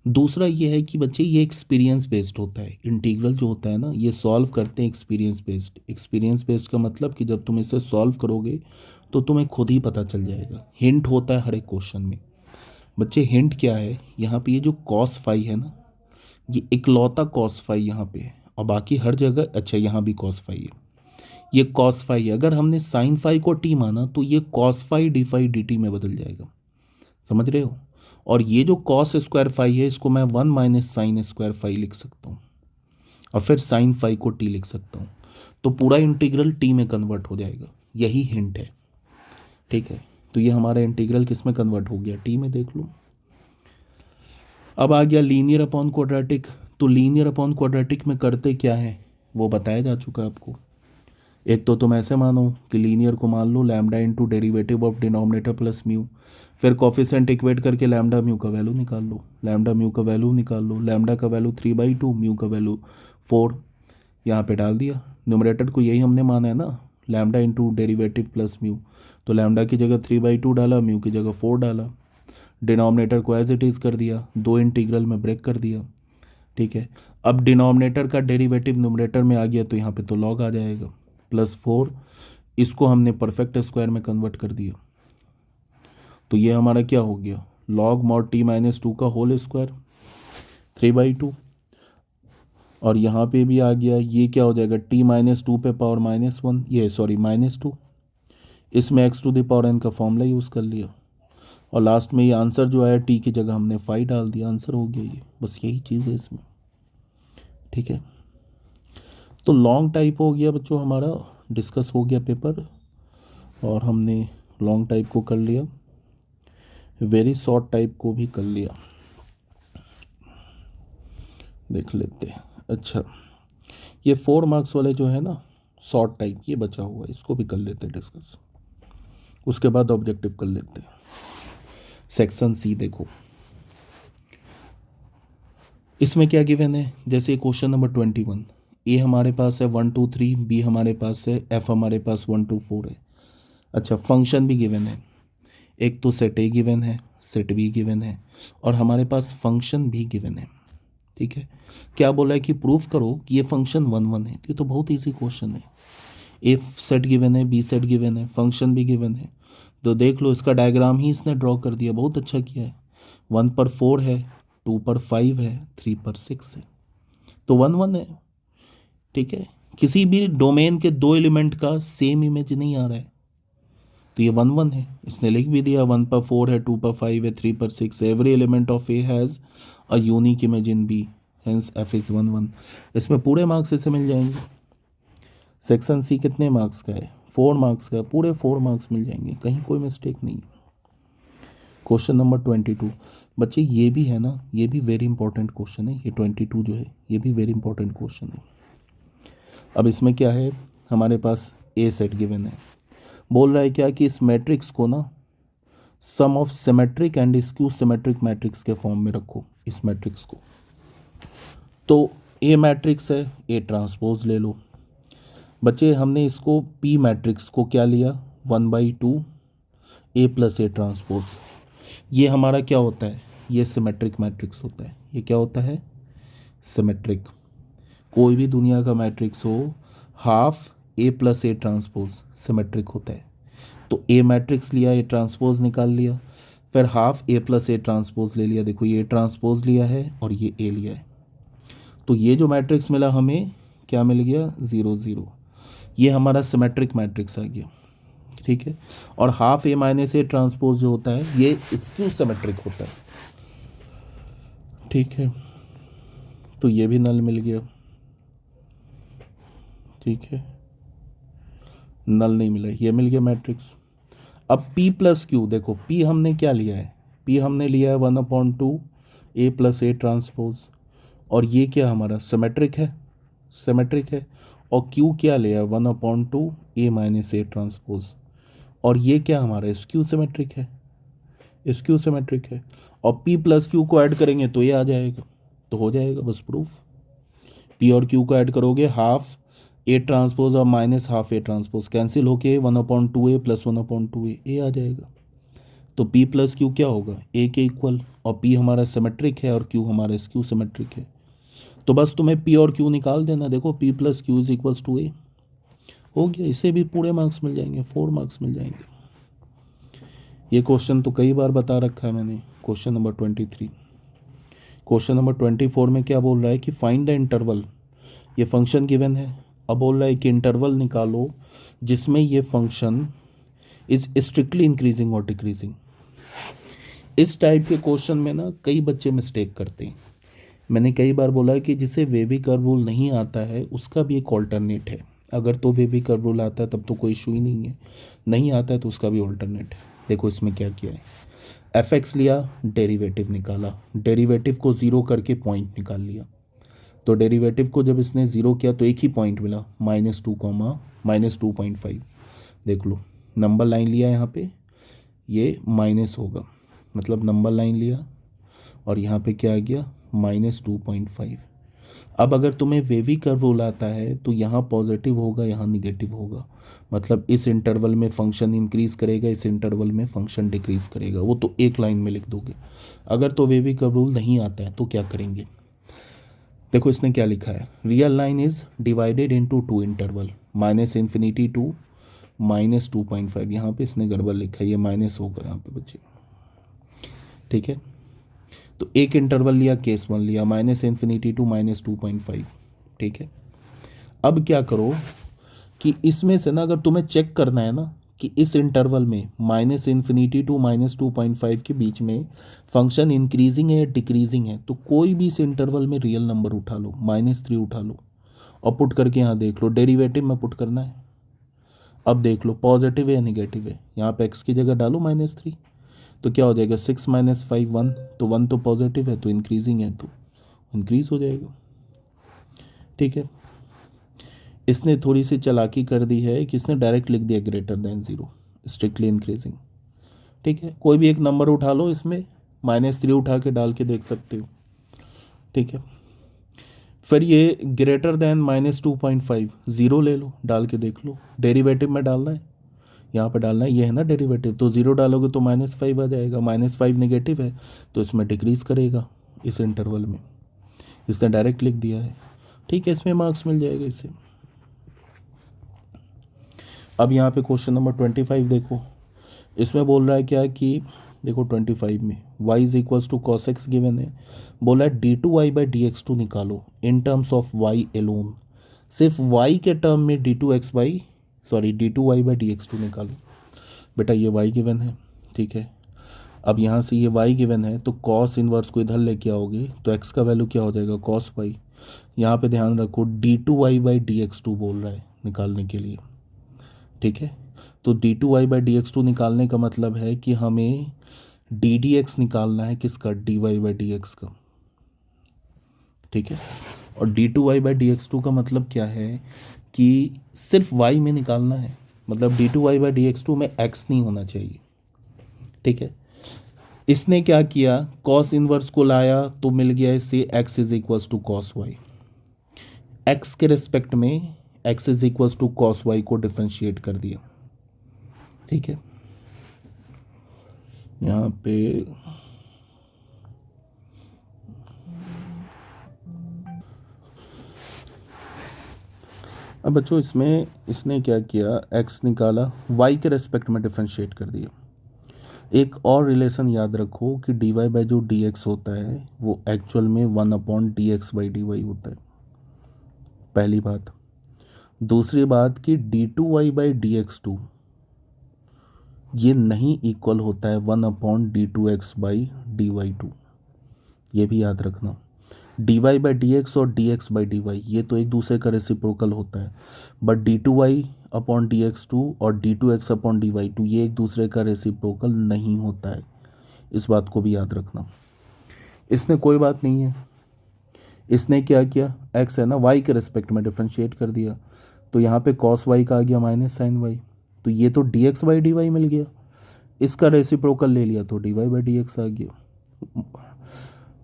दूसरा ये है कि बच्चे ये एक्सपीरियंस बेस्ड होता है, इंटीग्रल जो होता है ना ये सॉल्व करते हैं एक्सपीरियंस बेस्ड। एक्सपीरियंस बेस्ड का मतलब कि जब तुम इसे सॉल्व करोगे तो तुम्हें खुद ही पता चल जाएगा। हिंट होता है हर एक क्वेश्चन में। बच्चे हिंट क्या है, यहाँ पे ये जो कॉस फाई है ना, ये इकलौता कॉस फाई यहाँ पे है, और बाकी हर जगह, अच्छा यहाँ भी कॉस फाई है, ये कॉस फाई है। अगर हमने साइन फाई को टी माना तो ये cos phi d phi d t में बदल जाएगा, समझ रहे हो। और ये जो कॉस स्क्वायर फाई है इसको मैं 1 माइनस साइन स्क्वायर फाई लिख सकता हूँ, और फिर साइन फाई को टी लिख सकता हूँ, तो पूरा इंटीग्रल टी में कन्वर्ट हो जाएगा। यही हिंट है, ठीक है। तो ये हमारा इंटीग्रल किस में कन्वर्ट हो गया, टी में, देख लो। अब आ गया लीनियर अपॉन क्वाड्रेटिक। तो लीनियर अपॉन क्वाड्रेटिक में करते क्या है वो बताया जा चुका है आपको। एक तो तुम ऐसे मानो कि लीनियर को मान लो lambda into derivative of denominator plus mu, फिर कॉफिशेंट इक्वेट करके लैम्डा म्यू का वैल्यू निकाल लो, लैम्डा म्यू का वैल्यू निकाल लो, लैम्डा का वैल्यू 3/2, म्यू का वैल्यू 4, यहाँ पे डाल दिया। न्यूमरेटर को यही हमने माना है ना, lambda into derivative plus mu, तो लैम्डा की जगह 3/2 डाला, म्यू की जगह 4 डाला, डिनोमिनेटर को एज इट इज़ कर दिया, दो इंटीग्रल में ब्रेक कर दिया, ठीक है। अब डिनोमिनेटर का डेरिवेटिव न्यूमरेटर में आ गया तो यहाँ पे तो लॉग आ जाएगा, +4, इसको हमने परफेक्ट स्क्वायर में कन्वर्ट कर दिया, तो ये हमारा क्या हो गया, लॉग मॉड t-2 का होल स्क्वायर 3/2, और यहाँ पे भी आ गया, ये क्या हो जाएगा, t-2 पे पावर -1, ये सॉरी -2, इसमें x⁴n का फॉर्मूला यूज़ कर लिया, और लास्ट में ये आंसर जो आया t की जगह हमने 5 डाल दिया, आंसर हो गया ये। बस यही चीज़ है इसमें, ठीक है। तो लॉन्ग टाइप हो गया बच्चों, हमारा डिस्कस हो गया पेपर, और हमने लॉन्ग टाइप को कर लिया, वेरी शॉर्ट टाइप को भी कर लिया, देख लेते हैं। अच्छा, ये 4 मार्क्स वाले जो है ना शॉर्ट टाइप, ये बचा हुआ है, इसको भी कर लेते हैं डिस्कस, उसके बाद ऑब्जेक्टिव कर लेते हैं। सेक्शन सी देखो, इसमें क्या गिवन है, जैसे क्वेश्चन नंबर 21, ए हमारे पास है 1 2 3, बी हमारे पास है, एफ हमारे पास 1 2 4 है। अच्छा, फंक्शन भी गिवन है, एक तो सेट ए गिवन है, सेट बी गिवन है, और हमारे पास फंक्शन भी गिवन है, ठीक है। क्या बोला है कि प्रूफ करो कि ये फंक्शन 1 1 है, तो ये तो बहुत ईजी क्वेश्चन है। ए सेट गिवन है, बी सेट गिवन है, फंक्शन भी गिवन है, तो देख लो इसका डायग्राम ही इसने ड्रॉ कर दिया, बहुत अच्छा किया है। 1 पर 4 है, 2 पर 5 है, 3 पर 6 है, तो 1 1 है। ठीक है, किसी भी डोमेन के दो एलिमेंट का सेम इमेज नहीं आ रहा है, तो ये 1 1 है। इसने लिख भी दिया 1 पर 4 है, 2 पर 5 है, 3 पर 6 है, every element of a has a unique image in b, hence f is 1 1। इसमें पूरे मार्क्स ऐसे मिल जाएंगे। सेक्शन सी कितने मार्क्स का है? 4 मार्क्स का है, पूरे 4 मार्क्स मिल जाएंगे, कहीं कोई मिस्टेक नहीं। क्वेश्चन नंबर 22 बच्चे, ये भी है ना, ये भी वेरी इंपॉर्टेंट क्वेश्चन है। ये 22 जो है ये भी वेरी इंपॉर्टेंट क्वेश्चन है। अब इसमें क्या है, हमारे पास ए सेट गिवन है, बोल रहा है क्या कि इस मैट्रिक्स को ना sum of symmetric and skew symmetric matrix के फॉर्म में रखो। इस मैट्रिक्स को, तो ए मैट्रिक्स है, ए ट्रांसपोज ले लो। बच्चे हमने इसको पी मैट्रिक्स को क्या लिया, 1/2 ए प्लस ए ट्रांसपोज। ये हमारा क्या होता है, ये सिमेट्रिक मैट्रिक्स होता है। ये क्या होता है, सिमेट्रिक। कोई भी दुनिया का मैट्रिक्स हो, half A plus A transpose symmetric होता है। तो ए मैट्रिक्स लिया, ए ट्रांसपोज निकाल लिया, फिर half A plus A transpose ले लिया। देखो ये ट्रांसपोज लिया है और ये ए लिया है, तो ये जो मैट्रिक्स मिला हमें क्या मिल गया, 0 0। ये हमारा सिमेट्रिक मैट्रिक्स आ गया। ठीक है, और half A minus A transpose जो होता है ये स्क्यू सिमेट्रिक होता है। ठीक है, तो ये भी नल मिल गया। ठीक है, नल नहीं मिला, ये मिल गया मैट्रिक्स। अब P प्लस क्यू, देखो P हमने क्या लिया है, P हमने लिया है 1/2 ए प्लस ए ट्रांसपोज, और ये क्या हमारा सिमेट्रिक है, सिमेट्रिक है। और Q क्या लिया है, 1/2 ए माइनस ए ट्रांसपोज, और ये क्या हमारा स्क्यू सिमेट्रिक है, स्क्यू सिमेट्रिक है। और P प्लस क्यू को ऐड करेंगे तो ये आ जाएगा, तो हो जाएगा बस प्रूफ। P और Q को ऐड करोगे, हाफ ए ट्रांसपोज और minus half A transpose cancel होके 1/2 ए प्लस 1/2 ए आ जाएगा। तो P प्लस क्यू क्या होगा, ए के इक्वल, और P हमारा सिमेट्रिक है और Q हमारा स्क्यू सिमेट्रिक है। तो बस तुम्हें P और Q निकाल देना। देखो P plus q is equals to a, हो गया। इसे भी पूरे मार्क्स मिल जाएंगे, 4 मार्क्स मिल जाएंगे। ये क्वेश्चन तो कई बार बता रखा है मैंने। Question number 23। क्वेश्चन नंबर 24 में क्या बोल रहा है कि फाइंड द इंटरवल। ये फंक्शन गिवन है, अब बोल रहा है कि इंटरवल निकालो जिसमें ये फंक्शन इज स्ट्रिक्टली इंक्रीजिंग और डिक्रीजिंग। इस टाइप के क्वेश्चन में ना कई बच्चे मिस्टेक करते हैं। मैंने कई बार बोला है कि जिसे वेवी कर्व रूल नहीं आता है उसका भी एक ऑल्टरनेट है। अगर तो वेवी कर्व रूल आता है तब तो कोई इशू ही नहीं है, नहीं आता है तो उसका भी ऑल्टरनेट है। देखो इसमें क्या किया है, एफ लिया, डेरिवेटिव निकाला, डेरिवेटिव को ज़ीरो करके पॉइंट निकाल लिया। तो डेरिवेटिव को जब इसने ज़ीरो किया तो एक ही पॉइंट मिला, -2, -2.5। देख लो नंबर लाइन लिया यहाँ पे, ये माइनस होगा, मतलब नंबर लाइन लिया और यहाँ पे क्या आ गया, -2.5। अब अगर तुम्हें वेवी कर्व रूल आता है तो यहाँ पॉजिटिव होगा, यहाँ निगेटिव होगा, मतलब इस इंटरवल में फंक्शन इंक्रीज करेगा, इस इंटरवल में फंक्शन डिक्रीज करेगा। वो तो एक लाइन में लिख दोगे। अगर तो वेवी कर्व रूल नहीं आता है तो क्या करेंगे, देखो इसने क्या लिखा है, real line is divided into 2 interval, -∞ to -2.5। यहाँ पे इसने गड़बड़ लिखा है, ये माइनस होगा यहाँ पे बच्चे। ठीक है, तो एक इंटरवल लिया, केस 1 लिया, -∞ टू -2.5। ठीक है, अब क्या करो कि इसमें से ना अगर तुम्हें चेक करना है ना कि इस इंटरवल में -∞ टू -2.5 के बीच में फंक्शन इंक्रीजिंग है या डिक्रीजिंग है, तो कोई भी इस इंटरवल में रियल नंबर उठा लो, -3 उठा लो और पुट करके यहाँ देख लो, डेरिवेटिव में पुट करना है। अब देख लो पॉजिटिव है या निगेटिव है, यहाँ पे x की जगह डालो -3, तो क्या हो जाएगा, 6 - 5 1, तो 1 तो पॉजिटिव है तो इंक्रीजिंग है तो इंक्रीज हो जाएगा। ठीक है, इसने थोड़ी सी चालाकी कर दी है कि इसने डायरेक्ट लिख दिया >0, स्ट्रिक्टली इंक्रीजिंग। ठीक है, कोई भी एक नंबर उठा लो, इसमें -3 उठा के डाल के देख सकते हो। ठीक है, फिर ये <-2.5 ज़ीरो ले लो, डाल के देख लो, डेरिवेटिव में डालना है, यहाँ पे डालना है, ये है ना डेरिवेटिव, तो ज़ीरो डालोगे तो -5 आ जाएगा, -5 नेगेटिव है तो इसमें डिक्रीज़ करेगा इस इंटरवल में, इसने डायरेक्ट लिख दिया है। ठीक है, इसमें मार्क्स मिल जाएगा इससे। अब यहाँ पे क्वेश्चन नंबर 25 देखो, इसमें बोल रहा है क्या कि देखो 25 में y is equals to cos x given है, बोला है d2y/dx2 निकालो in terms of y alone, सिर्फ y के टर्म में d2y/dx2 निकालो। बेटा ये y गिवन है, ठीक है। अब यहाँ से ये y गिवन है तो कॉस इनवर्स को इधर लेके आओगे तो x का वैल्यू क्या हो जाएगा, कॉस y। यहाँ पे ध्यान रखो d2y/dx2 बोल रहा है निकालने के लिए, ठीक है। तो d2y/dx2 निकालने का मतलब है कि हमें ddx निकालना है किसका, dy/dx का, ठीक है। और d2y/dx2 का मतलब क्या है कि सिर्फ y में निकालना है, मतलब d2y/dx2 में x नहीं होना चाहिए, ठीक है। इसने क्या किया, कॉस इनवर्स को लाया तो मिल गया इससे x is equals to cos y. x के रिस्पेक्ट में x is equals to cos y को डिफ्रेंशिएट कर दिया, ठीक है। यहाँ पे अब बच्चों इसमें इसने क्या किया, x निकाला, y के रेस्पेक्ट में डिफ्रेंशिएट कर दिया। एक और रिलेशन याद रखो कि dy जो dx होता है वो एक्चुअल में 1/dx/dy होता है, पहली बात। दूसरी बात कि d2y/dx2 ये नहीं इक्वल होता है 1/d2x/dy2, ये भी याद रखना। dy/dx और dx/dy ये तो एक दूसरे का रेसिप्रोकल होता है, बट d2y/dx2 और d2x/dy2 ये एक दूसरे का रेसिप्रोकल नहीं होता है, इस बात को भी याद रखना। इसने कोई बात नहीं है, इसने क्या किया, x है ना, y के रेस्पेक्ट में डिफ्रेंशिएट कर दिया, तो यहाँ पे cos y का आ गया माइनस साइन y, तो ये तो dx/dy मिल गया, इसका रेसिप्रोकल ले लिया तो dy/dx आ गया।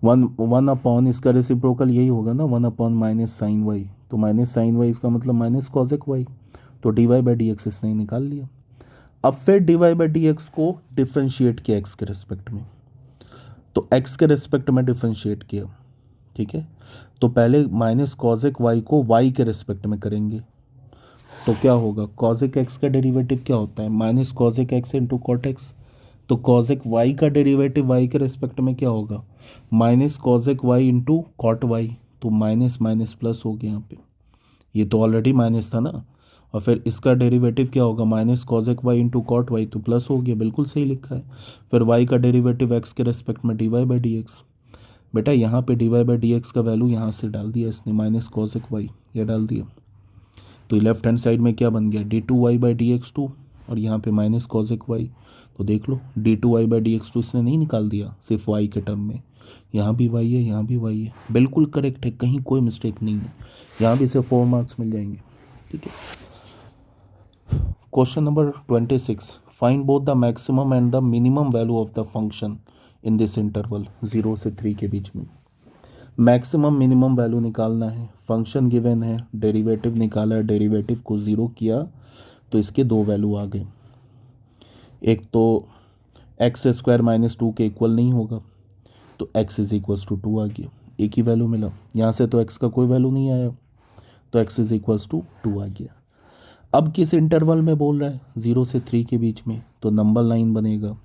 वन अपॉन इसका रेसिप्रोकल यही होगा ना, 1/ माइनस साइन वाई, तो माइनस साइन वाई इसका मतलब माइनस कॉसेक वाई, तो dy/dx इसने निकाल लिया। अब फिर dy/dx को डिफ्रेंशिएट किया x के रेस्पेक्ट में, तो x के रेस्पेक्ट में डिफ्रेंशिएट किया, ठीक है। तो पहले माइनस कॉसेक y को y के रेस्पेक्ट में करेंगे, तो क्या होगा, कॉसेक x का डेरिवेटिव क्या होता है, minus cosec x into cot x, तो कॉसेक y का डेरिवेटिव y के रेस्पेक्ट में क्या होगा, minus cosec y into cot y, तो माइनस माइनस प्लस हो गया यहाँ पे, ये तो ऑलरेडी माइनस था ना, और फिर इसका डेरिवेटिव क्या होगा, minus cosec y into cot y, तो प्लस हो गया, बिल्कुल सही लिखा है। फिर y का डेरिवेटिव x के रेस्पेक्ट में dy/dx, बेटा यहाँ पे dy/dx का वैल्यू यहाँ से डाल दिया इसने, माइनस कॉसेक y ये डाल दिया, तो लेफ्ट हैंड साइड में क्या बन गया, d2y/dx2 और यहाँ पे माइनस कॉसेक y, तो देख लो d2y/dx2 इसने नहीं निकाल दिया सिर्फ y के टर्म में, यहाँ भी y है, यहाँ भी y है, बिल्कुल करेक्ट है, कहीं कोई मिस्टेक नहीं है, यहाँ भी से 4 मार्क्स मिल जाएंगे, ठीक है। Question number 26, find both the maximum and the minimum value of the function in this interval 0 से 3 के बीच में। मैक्सिमम मिनिमम वैल्यू निकालना है, फंक्शन गिवन है, डेरिवेटिव निकाला है, डेरिवेटिव को ज़ीरो किया तो इसके दो वैल्यू आ गए, एक तो x² - 2 के इक्वल नहीं होगा तो x इज इक्वल्स टू 2 आ गया, एक ही वैल्यू मिला, यहाँ से तो x का कोई वैल्यू नहीं आया तो x इज इक्वल्स टू 2 आ गया। अब किस इंटरवल में बोल रहा है, 0 से 3 के बीच में, तो नंबर लाइन बनेगा,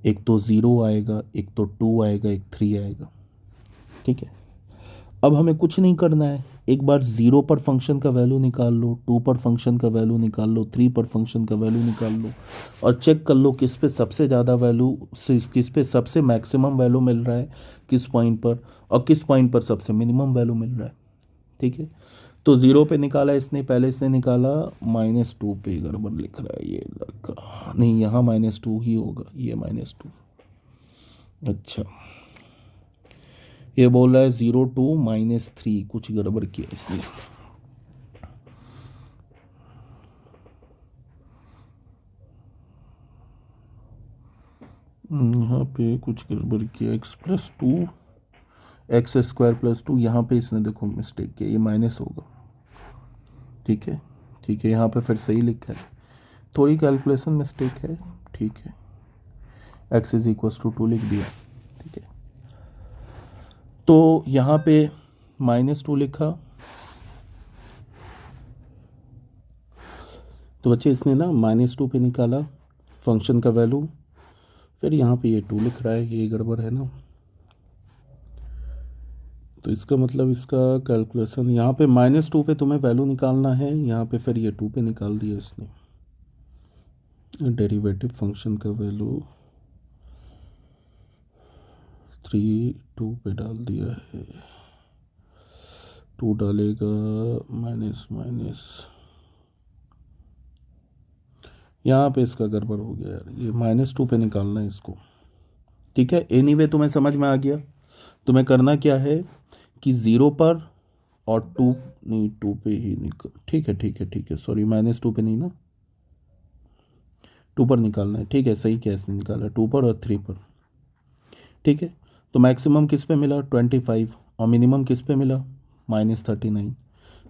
एक तो 0 आएगा, एक तो 2 आएगा, एक 3 आएगा, ठीक है। अब हमें कुछ नहीं करना है, एक बार 0 पर फंक्शन का वैल्यू निकाल लो, 2 पर फंक्शन का वैल्यू निकाल लो, 3 पर फंक्शन का वैल्यू निकाल लो और चेक कर लो किस पे सबसे ज़्यादा वैल्यू, किस पे सबसे मैक्सिमम वैल्यू मिल रहा है, किस पॉइंट पर, और किस पॉइंट पर सबसे मिनिमम वैल्यू मिल रहा है, ठीक है। तो 0 पे निकाला इसने, पहले इसने निकाला -2 पे, गड़बड़ लिख रहा है ये लड़का, नहीं यहाँ -2 ही होगा, ये -2, अच्छा ये बोल रहा है 0 to -3, कुछ गड़बड़ किया इसने, यहाँ पे कुछ गड़बड़ किया, x+2 x² + 2, यहाँ पे इसने देखो मिस्टेक किया, ये माइनस होगा, ठीक है, ठीक है, यहाँ पे फिर सही लिखा है, थोड़ी कैलकुलेशन मिस्टेक है, ठीक है, x इज इक्वल्स टू 2 लिख दिया, ठीक है। तो यहाँ पे -2 लिखा, तो बच्चे इसने ना -2 पे निकाला फंक्शन का वैल्यू, फिर यहाँ पे ये 2 लिख रहा है, ये गड़बड़ है ना। तो इसका मतलब इसका कैलकुलेशन यहाँ पे -2 पे तुम्हें वैल्यू निकालना है, यहाँ पे फिर ये 2 पे निकाल दिया इसने। डेरिवेटिव फंक्शन का वैल्यू 3 2 पे डाल दिया है। 2 डालेगा माइनस माइनस, यहाँ पे इसका गड़बड़ हो गया यार, ये -2 पे निकालना है इसको। ठीक है, एनीवे तुम्हें समझ में आ गया। तुम्हें करना क्या है कि 0 पर और 2 नहीं, 2 पे ही निकल, ठीक है ठीक है ठीक है, सॉरी -2 पे नहीं ना, 2 पर निकालना है। ठीक है, सही कैसे निकाला, 2 पर और 3 पर। ठीक है, तो मैक्सिमम किस पे मिला 25, और मिनिमम किस पे मिला -39।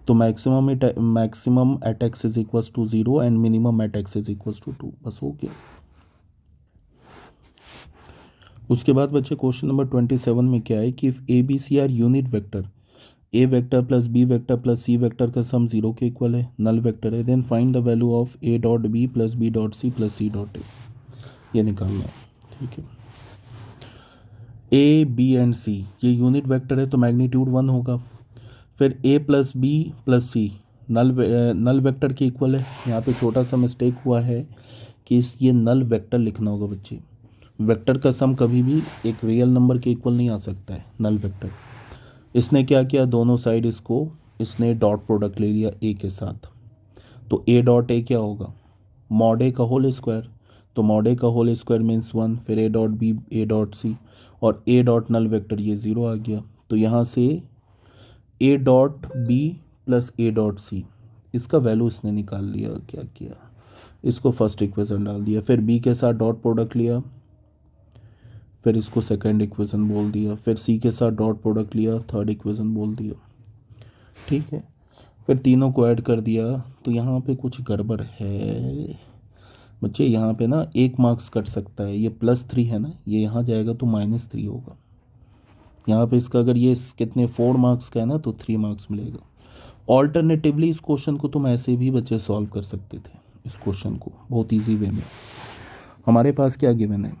तो maximum at x is equals to 0 and minimum at x is equals to 2, बस हो गया। उसके बाद बच्चे क्वेश्चन नंबर 27 में क्या है कि if a b c are unit vector, a vector plus b vector plus c vector का सम 0 के इक्वल है, नल वेक्टर है, then find the value of a dot b plus b dot c plus c dot a, ये निकालना है। ठीक है, ए बी एंड सी ये यूनिट वेक्टर है तो मैग्नीट्यूड 1 होगा। फिर ए प्लस बी प्लस सी नल वेक्टर के इक्वल है। यहाँ पे छोटा सा मिस्टेक हुआ है कि ये नल वेक्टर लिखना होगा बच्चे। वेक्टर का सम कभी भी एक रियल नंबर के इक्वल नहीं आ सकता है, नल वेक्टर। इसने क्या किया, दोनों साइड इसने डॉट प्रोडक्ट ले लिया ए के साथ। तो ए डॉट ए क्या होगा, मॉड ए का होल स्क्वायर। तो मॉड ए का होल स्क्वायर मीन्स 1, फिर a dot b a dot c, और ए डॉट नल वेक्टर ये 0 आ गया। तो यहाँ से a dot b plus a dot c, इसका वैल्यू इसने निकाल लिया। क्या किया, इसको फर्स्ट इक्वेशन डाल दिया, फिर बी के साथ डॉट प्रोडक्ट लिया, फिर इसको सेकंड इक्वेशन बोल दिया, फिर सी के साथ डॉट प्रोडक्ट लिया, थर्ड इक्वेशन बोल दिया। ठीक है, फिर तीनों को ऐड कर दिया। तो यहाँ पे कुछ गड़बड़ है बच्चे, यहाँ पे ना 1 मार्क्स कट सकता है, ये +3 है ना, ये यहाँ जाएगा तो -3 होगा। यहाँ पे इसका अगर ये कितने 4 मार्क्स का है ना तो 3 मार्क्स मिलेगा। ऑल्टरनेटिवली इस क्वेश्चन को तुम ऐसे भी बच्चे सॉल्व कर सकते थे, इस क्वेश्चन को बहुत ईजी वे में। हमारे पास क्या गिवन है,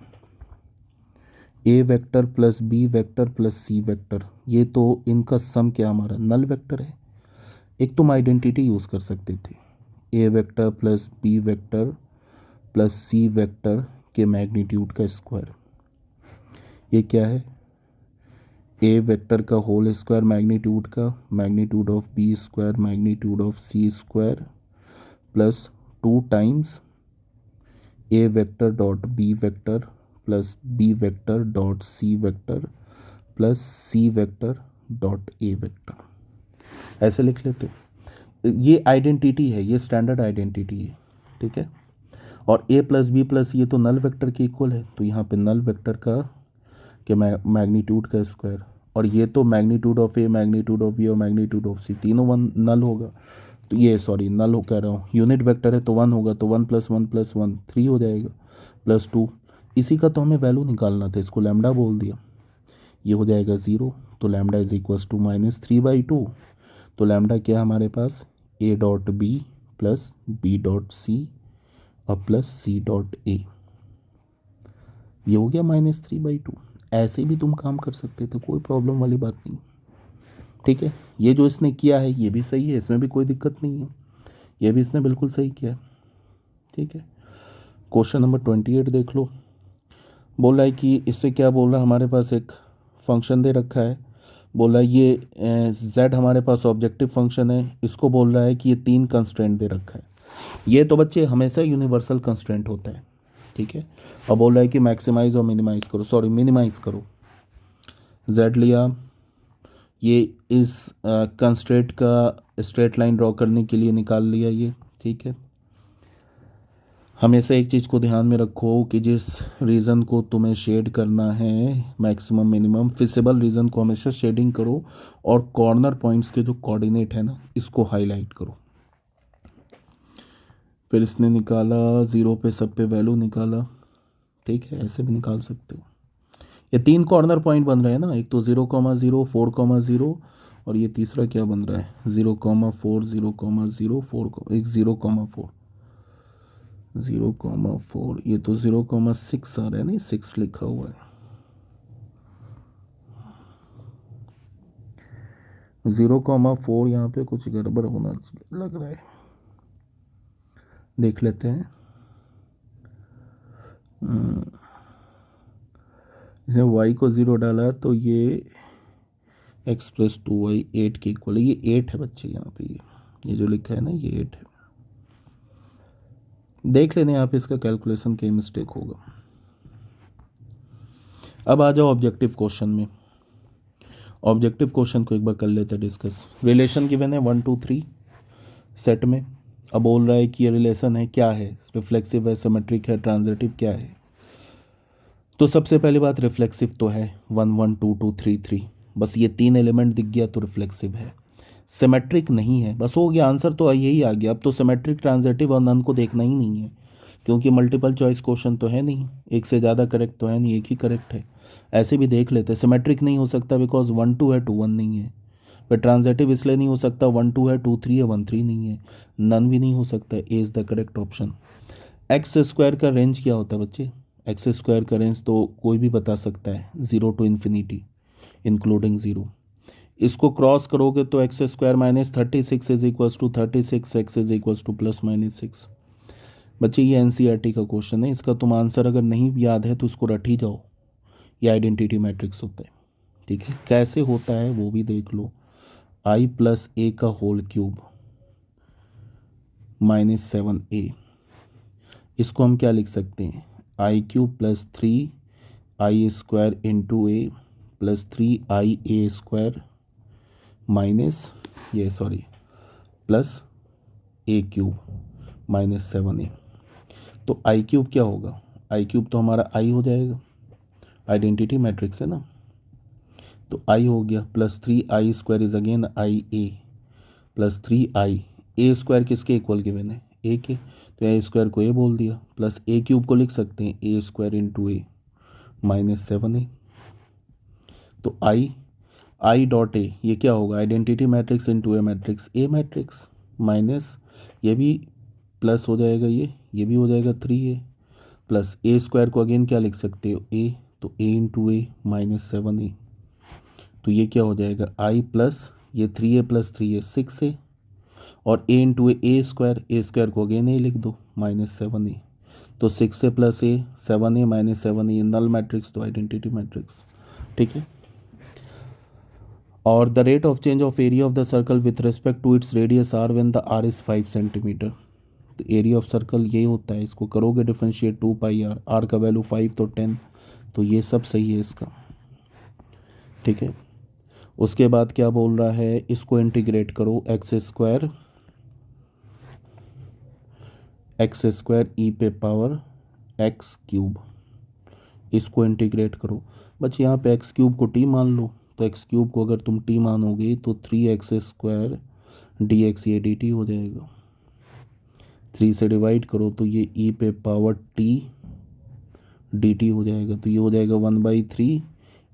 a vector plus b vector plus c vector, ये तो इनका सम क्या हमारा नल वेक्टर है। एक तुम आइडेंटिटी यूज़ कर सकते थे, a vector plus b vector plus c vector के मैग्नीट्यूड का स्क्वायर। ये क्या है, ए वेक्टर का होल स्क्वायर मैग्नीट्यूड का, magnitude of b square magnitude of c square plus 2 times a vector dot b vector plus b vector dot c vector plus c vector dot a vector. ऐसे लिख लेते, ये आइडेंटिटी है, ये स्टैंडर्ड आइडेंटिटी है। ठीक है, और ए प्लस बी प्लस ये तो नल वेक्टर के इक्वल है, तो यहाँ पे नल वेक्टर का के मैग्नीट्यूड का स्क्वायर, और ये तो magnitude of a magnitude of b और मैग्नीट्यूड ऑफ सी तीनों 1 नल होगा। तो ये सॉरी नल हो कह रहा हूँ, यूनिट वेक्टर है तो 1 होगा, तो 1 + 1 + 1 3 हो जाएगा, +2। इसी का तो हमें वैल्यू निकालना था, इसको लैम्डा बोल दिया, ये हो जाएगा 0। तो लैम्डा इज इक्वल्स टू -3/2। तो लैम्डा क्या हमारे पास, a dot b plus b dot c और प्लस सी डॉट ए, ये हो गया -3/2। ऐसे भी तुम काम कर सकते थे, कोई प्रॉब्लम वाली बात नहीं। ठीक है, ये जो इसने किया है ये भी सही है, इसमें भी कोई दिक्कत नहीं है, ये भी इसने बिल्कुल सही किया है। ठीक है, क्वेश्चन नंबर 28 देख लो। बोल रहा है कि इससे क्या बोल रहा है, हमारे पास एक फंक्शन दे रखा है, बोल रहा है ये z हमारे पास ऑब्जेक्टिव फंक्शन है, इसको बोल रहा है कि ये 3 कंस्ट्रेंट दे रखा है। ये तो बच्चे हमेशा यूनिवर्सल कंस्ट्रेंट होता है। ठीक है, अब बोल रहा है कि मैक्सिमाइज और मिनिमाइज करो, सॉरी मिनिमाइज करो। z लिया, ये इस कंस्ट्रेंट का स्ट्रेट लाइन ड्रॉ करने के लिए निकाल लिया ये। ठीक है, हमेशा एक चीज़ को ध्यान में रखो कि जिस रीज़न को तुम्हें शेड करना है मैक्सिमम मिनिमम फिजिबल रीज़न को हमेशा शेडिंग करो, और कॉर्नर पॉइंट्स के जो कोऑर्डिनेट है ना इसको हाईलाइट करो। फिर इसने निकाला 0 पे सब पे वैल्यू निकाला। ठीक है, ऐसे भी निकाल सकते हो। ये 3 कॉर्नर पॉइंट बन रहे हैं ना, एक तो 0,0 4,0 और ये तीसरा क्या बन रहा है 0,4 0,0 4 एक 0,4। 0,4, ये तो 0,6 आ रहा है, नहीं 6 लिखा हुआ है। 0,4 यहाँ पे कुछ गड़बड़ होना लग रहा है, देख लेते हैं। इसने y को 0 डाला तो ये x प्लस 2y 8 के इक्वल है। ये 8 है बच्चे, यहाँ पे ये जो लिखा है ना, ये 8 है। देख लेने आप इसका कैलकुलेशन कहीं मिस्टेक होगा। अब आ जाओ ऑब्जेक्टिव क्वेश्चन में। ऑब्जेक्टिव क्वेश्चन को एक बार कर लेते हैं डिस्कस। रिलेशन गिवन है 1 2 3 सेट में। अब बोल रहा है कि ये रिलेशन है, क्या है, रिफ्लेक्सिव है, सिमेट्रिक है, ट्रांजिटिव, क्या है। तो सबसे पहली बात, रिफ्लेक्सिव तो है 1 1 2 2 3 3, बस ये 3 एलिमेंट दिख गया तो रिफ्लेक्सिव है। सिमेट्रिक नहीं है, बस हो गया, आंसर तो यही आ गया। अब तो सिमेट्रिक, ट्रांजिटिव और नन को देखना ही नहीं है, क्योंकि मल्टीपल चॉइस क्वेश्चन तो है नहीं, एक से ज़्यादा करेक्ट तो है नहीं, एक ही करेक्ट है। ऐसे भी देख लेते। सिमेट्रिक नहीं हो सकता बिकॉज 1 2 है 2 1 नहीं है। फिर ट्रांजिटिव इसलिए नहीं हो सकता, 1 2 है 2 3 है 1 3 नहीं है। नन भी नहीं हो सकता, A is the correct option. X square का रेंज क्या होता है बच्चे? एक्स स्क्वायर का रेंज तो कोई भी बता सकता है, 0 टू इन्फिनिटी इंक्लूडिंग 0। इसको क्रॉस करोगे तो x square minus 36 is equals to 36, x is equals to plus minus 6। बच्चे ये एनसीईआरटी का क्वेश्चन है, इसका तुम आंसर अगर नहीं याद है तो इसको रट ही जाओ। ये आइडेंटिटी मैट्रिक्स होता है, ठीक है। कैसे होता है वो भी देख लो। आई प्लस ए का होल क्यूब माइनस 7a, इसको हम क्या लिख सकते हैं? I cube plus 3 i square into a plus 3 i a square minus plus a cube minus 7a। तो आई क्यूब क्या होगा? आई क्यूब तो हमारा आई हो जाएगा, आइडेंटिटी मैट्रिक्स है ना। तो आई हो गया plus 3 i square is again I A plus 3 A square किसके इक्वल गिवन है? ए के, तो ए स्क्वायर को ए बोल दिया, प्लस ए क्यूब को लिख सकते हैं ए स्क्वायर इंटू ए माइनस 7a। तो आई डॉट ए ये क्या होगा? आइडेंटिटी मैट्रिक्स इंटू ए मैट्रिक्स माइनस, ये भी प्लस हो जाएगा, ये भी हो जाएगा 3a प्लस ए स्क्वायर को अगेन क्या लिख सकते हो? ए, तो ए इंटू ए माइनस 7a। तो ये क्या हो जाएगा? आई प्लस ये 3a प्लस 3a 6a और ए इंटू ए स्क्वायर को अगेन ए लिख दो माइनस 7a। तो 6a plus a 7a minus 7a, null matrix तो आइडेंटिटी मैट्रिक्स, ठीक है। और the rate of change of area of the circle with respect to its radius r when the r is 5 centimetre. तो एरिया ऑफ सर्कल ये होता है, इसको करोगे डिफ्रेंशिएट 2 पाई आर का वैल्यू 5 तो 10, तो ये सब सही है इसका, ठीक है। उसके बाद क्या बोल रहा है? इसको इंटीग्रेट करो, एक्स स्क्वायर ई पे पावर एक्स क्यूब, इसको इंटीग्रेट करो। बच्चे यहाँ पे एक्स क्यूब को टी मान लो, तो एक्स क्यूब को अगर तुम टी मानोगे तो 3x² dx ये dt हो जाएगा। 3 से डिवाइड करो तो ये e पे पावर t dt हो जाएगा, तो ये हो जाएगा 1/3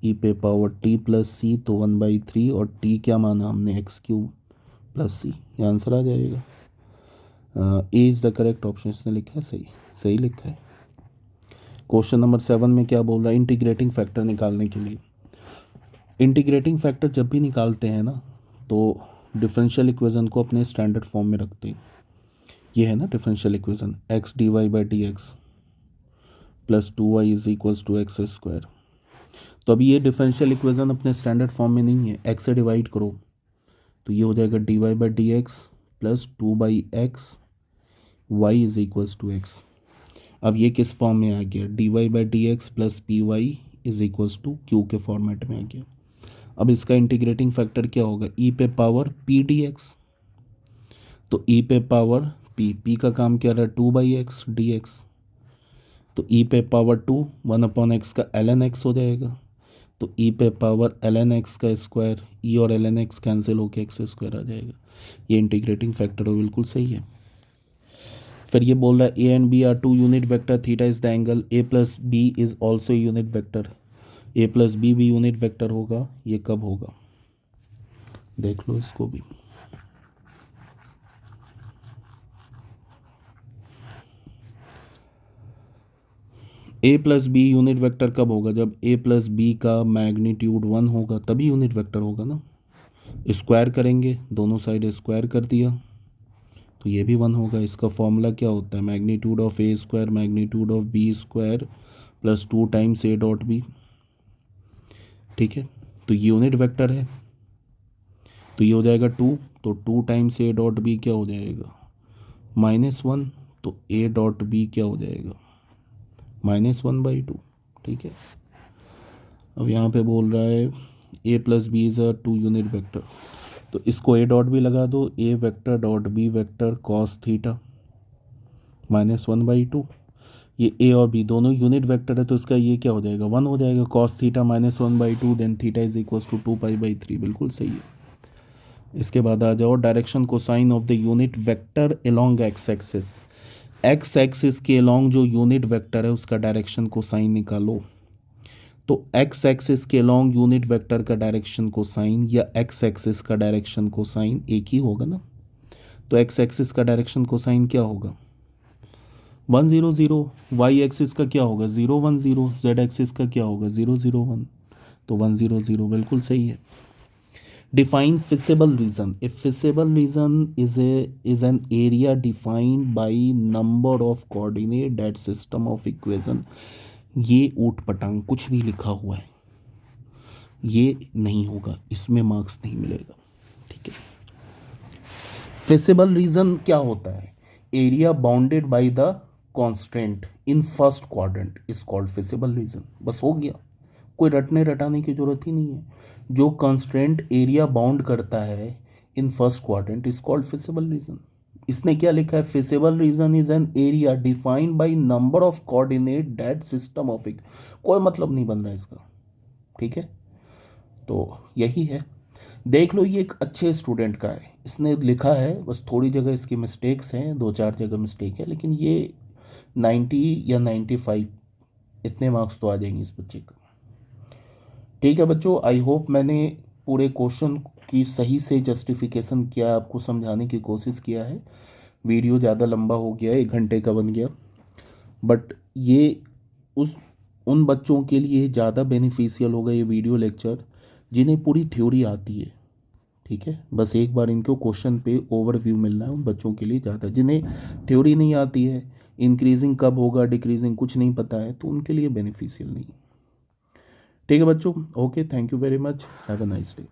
e पे पावर t प्लस सी, तो 1/3 और t क्या माना हमने? एक्स क्यूब प्लस सी, ये आंसर आ जाएगा। A is the correct option, इसने लिखा है सही, सही लिखा है। क्वेश्चन नंबर 7 में क्या बोल रहा है? इंटीग्रेटिंग फैक्टर निकालने के लिए। इंटीग्रेटिंग फैक्टर जब भी निकालते हैं ना, तो डिफरेंशियल इक्वेशन को अपने स्टैंडर्ड फॉर्म में रखते हैं। ये है ना differential equation, x d y by d x plus 2y is equals to x square. तो अभी ये डिफरेंशियल इक्वेशन अपने स्टैंडर्ड फॉर्म में नहीं है, एक्स से डिवाइड करो तो ये हो जाएगा d y by d x plus 2/x y is equals to x. अब ये किस फॉर्म में आ गया? D y by d x plus p y is equals to q के फॉर्मेट में आ गया। अब इसका इंटीग्रेटिंग फैक्टर क्या होगा? ई पे पावर पी डी एक्स, तो ई पे पावर पी का काम क्या रहा? 2/x डी एक्स, तो ई पे पावर 2 1/x का ln x हो जाएगा, तो ई पे पावर ln x का स्क्वायर, ई और ln x कैंसिल होकर एक्स स्क्वायर आ जाएगा। ये इंटीग्रेटिंग फैक्टर हो, बिल्कुल सही है। फिर ये बोल रहा है ए and B are 2 unit vector, theta is the angle, a plus b is also unit vector. A plus b भी यूनिट वेक्टर होगा, ये कब होगा? देख लो इसको भी। A plus b unit vector कब होगा? जब ए प्लस बी का मैग्नीट्यूड 1 होगा तभी यूनिट वेक्टर होगा ना। स्क्वायर करेंगे, दोनों साइड स्क्वायर कर दिया तो ये भी 1 होगा। इसका फॉर्मूला क्या होता है? Magnitude of a square magnitude of b square plus 2 times a dot b. ठीक है, तो ये यूनिट वेक्टर है तो ये हो जाएगा 2, तो 2 टाइम्स ए डॉट बी क्या हो जाएगा? -1, तो ए डॉट बी क्या हो जाएगा? -1/2। ठीक है, अब यहाँ पे बोल रहा है a plus b is a 2 unit vector, तो इसको ए डॉट बी लगा दो, a vector dot b vector cos theta -1/2। ये ए और बी दोनों यूनिट वेक्टर है तो इसका ये क्या हो जाएगा? 1 हो जाएगा। Cos theta -1/2 then theta is equals to 2π/3। बिल्कुल सही है। इसके बाद आ जाओ direction cosine of the unit vector along x axis. X axis के अलोंग जो यूनिट वेक्टर है उसका डायरेक्शन कोसाइन निकालो। तो एक्स एक्सिस के अलोंग यूनिट वेक्टर का डायरेक्शन कोसाइन या एक्स एक्सिस का डायरेक्शन कोसाइन एक ही होगा ना। तो एक्स एक्सिस का डायरेक्शन कोसाइन क्या होगा? 1 0 0। वाई एक्सिस का क्या होगा? 0 1 0। जेड एक्सिस का क्या होगा? 0 0 1। तो 1 0 0 बिल्कुल सही है। Define feasible region. A feasible region is an area defined by number of coordinate that system of equation. ये ऊट पटांग कुछ भी लिखा हुआ है, ये नहीं होगा, इसमें मार्क्स नहीं मिलेगा। ठीक है, feasible region क्या होता है? Area bounded by the constant in first quadrant is called feasible region। बस हो गया, कोई रटने रटाने की जरूरत ही नहीं है। जो कंस्ट्रेंट एरिया बाउंड करता है in first quadrant is called feasible region. इसने क्या लिखा है? Feasible region is an area defined by number of coordinate that system of it. कोई मतलब नहीं बन रहा है इसका। ठीक है, तो यही है। देख लो, ये एक अच्छे स्टूडेंट का है, इसने लिखा है, बस थोड़ी जगह इसकी मिस्टेक्स हैं, 2 4 जगह मिस्टेक है, लेकिन ये 90 या 95 इतने मार्क्स तो आ जाएंगे इस बच्चे को। ठीक है बच्चों, आई होप मैंने पूरे क्वेश्चन की सही से जस्टिफिकेशन किया, आपको समझाने की कोशिश किया है। वीडियो ज़्यादा लंबा हो गया, 1 घंटे का बन गया, बट ये उन बच्चों के लिए ज़्यादा बेनिफिशियल होगा ये वीडियो लेक्चर जिन्हें पूरी थ्योरी आती है। ठीक है, बस एक बार इनको क्वेश्चन पे ओवरव्यू मिलना है, उन बच्चों के लिए ज़्यादा। जिन्हें थ्योरी नहीं आती है, इंक्रीजिंग कब होगा डिक्रीजिंग कुछ नहीं पता है, तो उनके लिए बेनिफिशियल नहीं। ठीक है बच्चों, okay, thank you very much, have a nice day.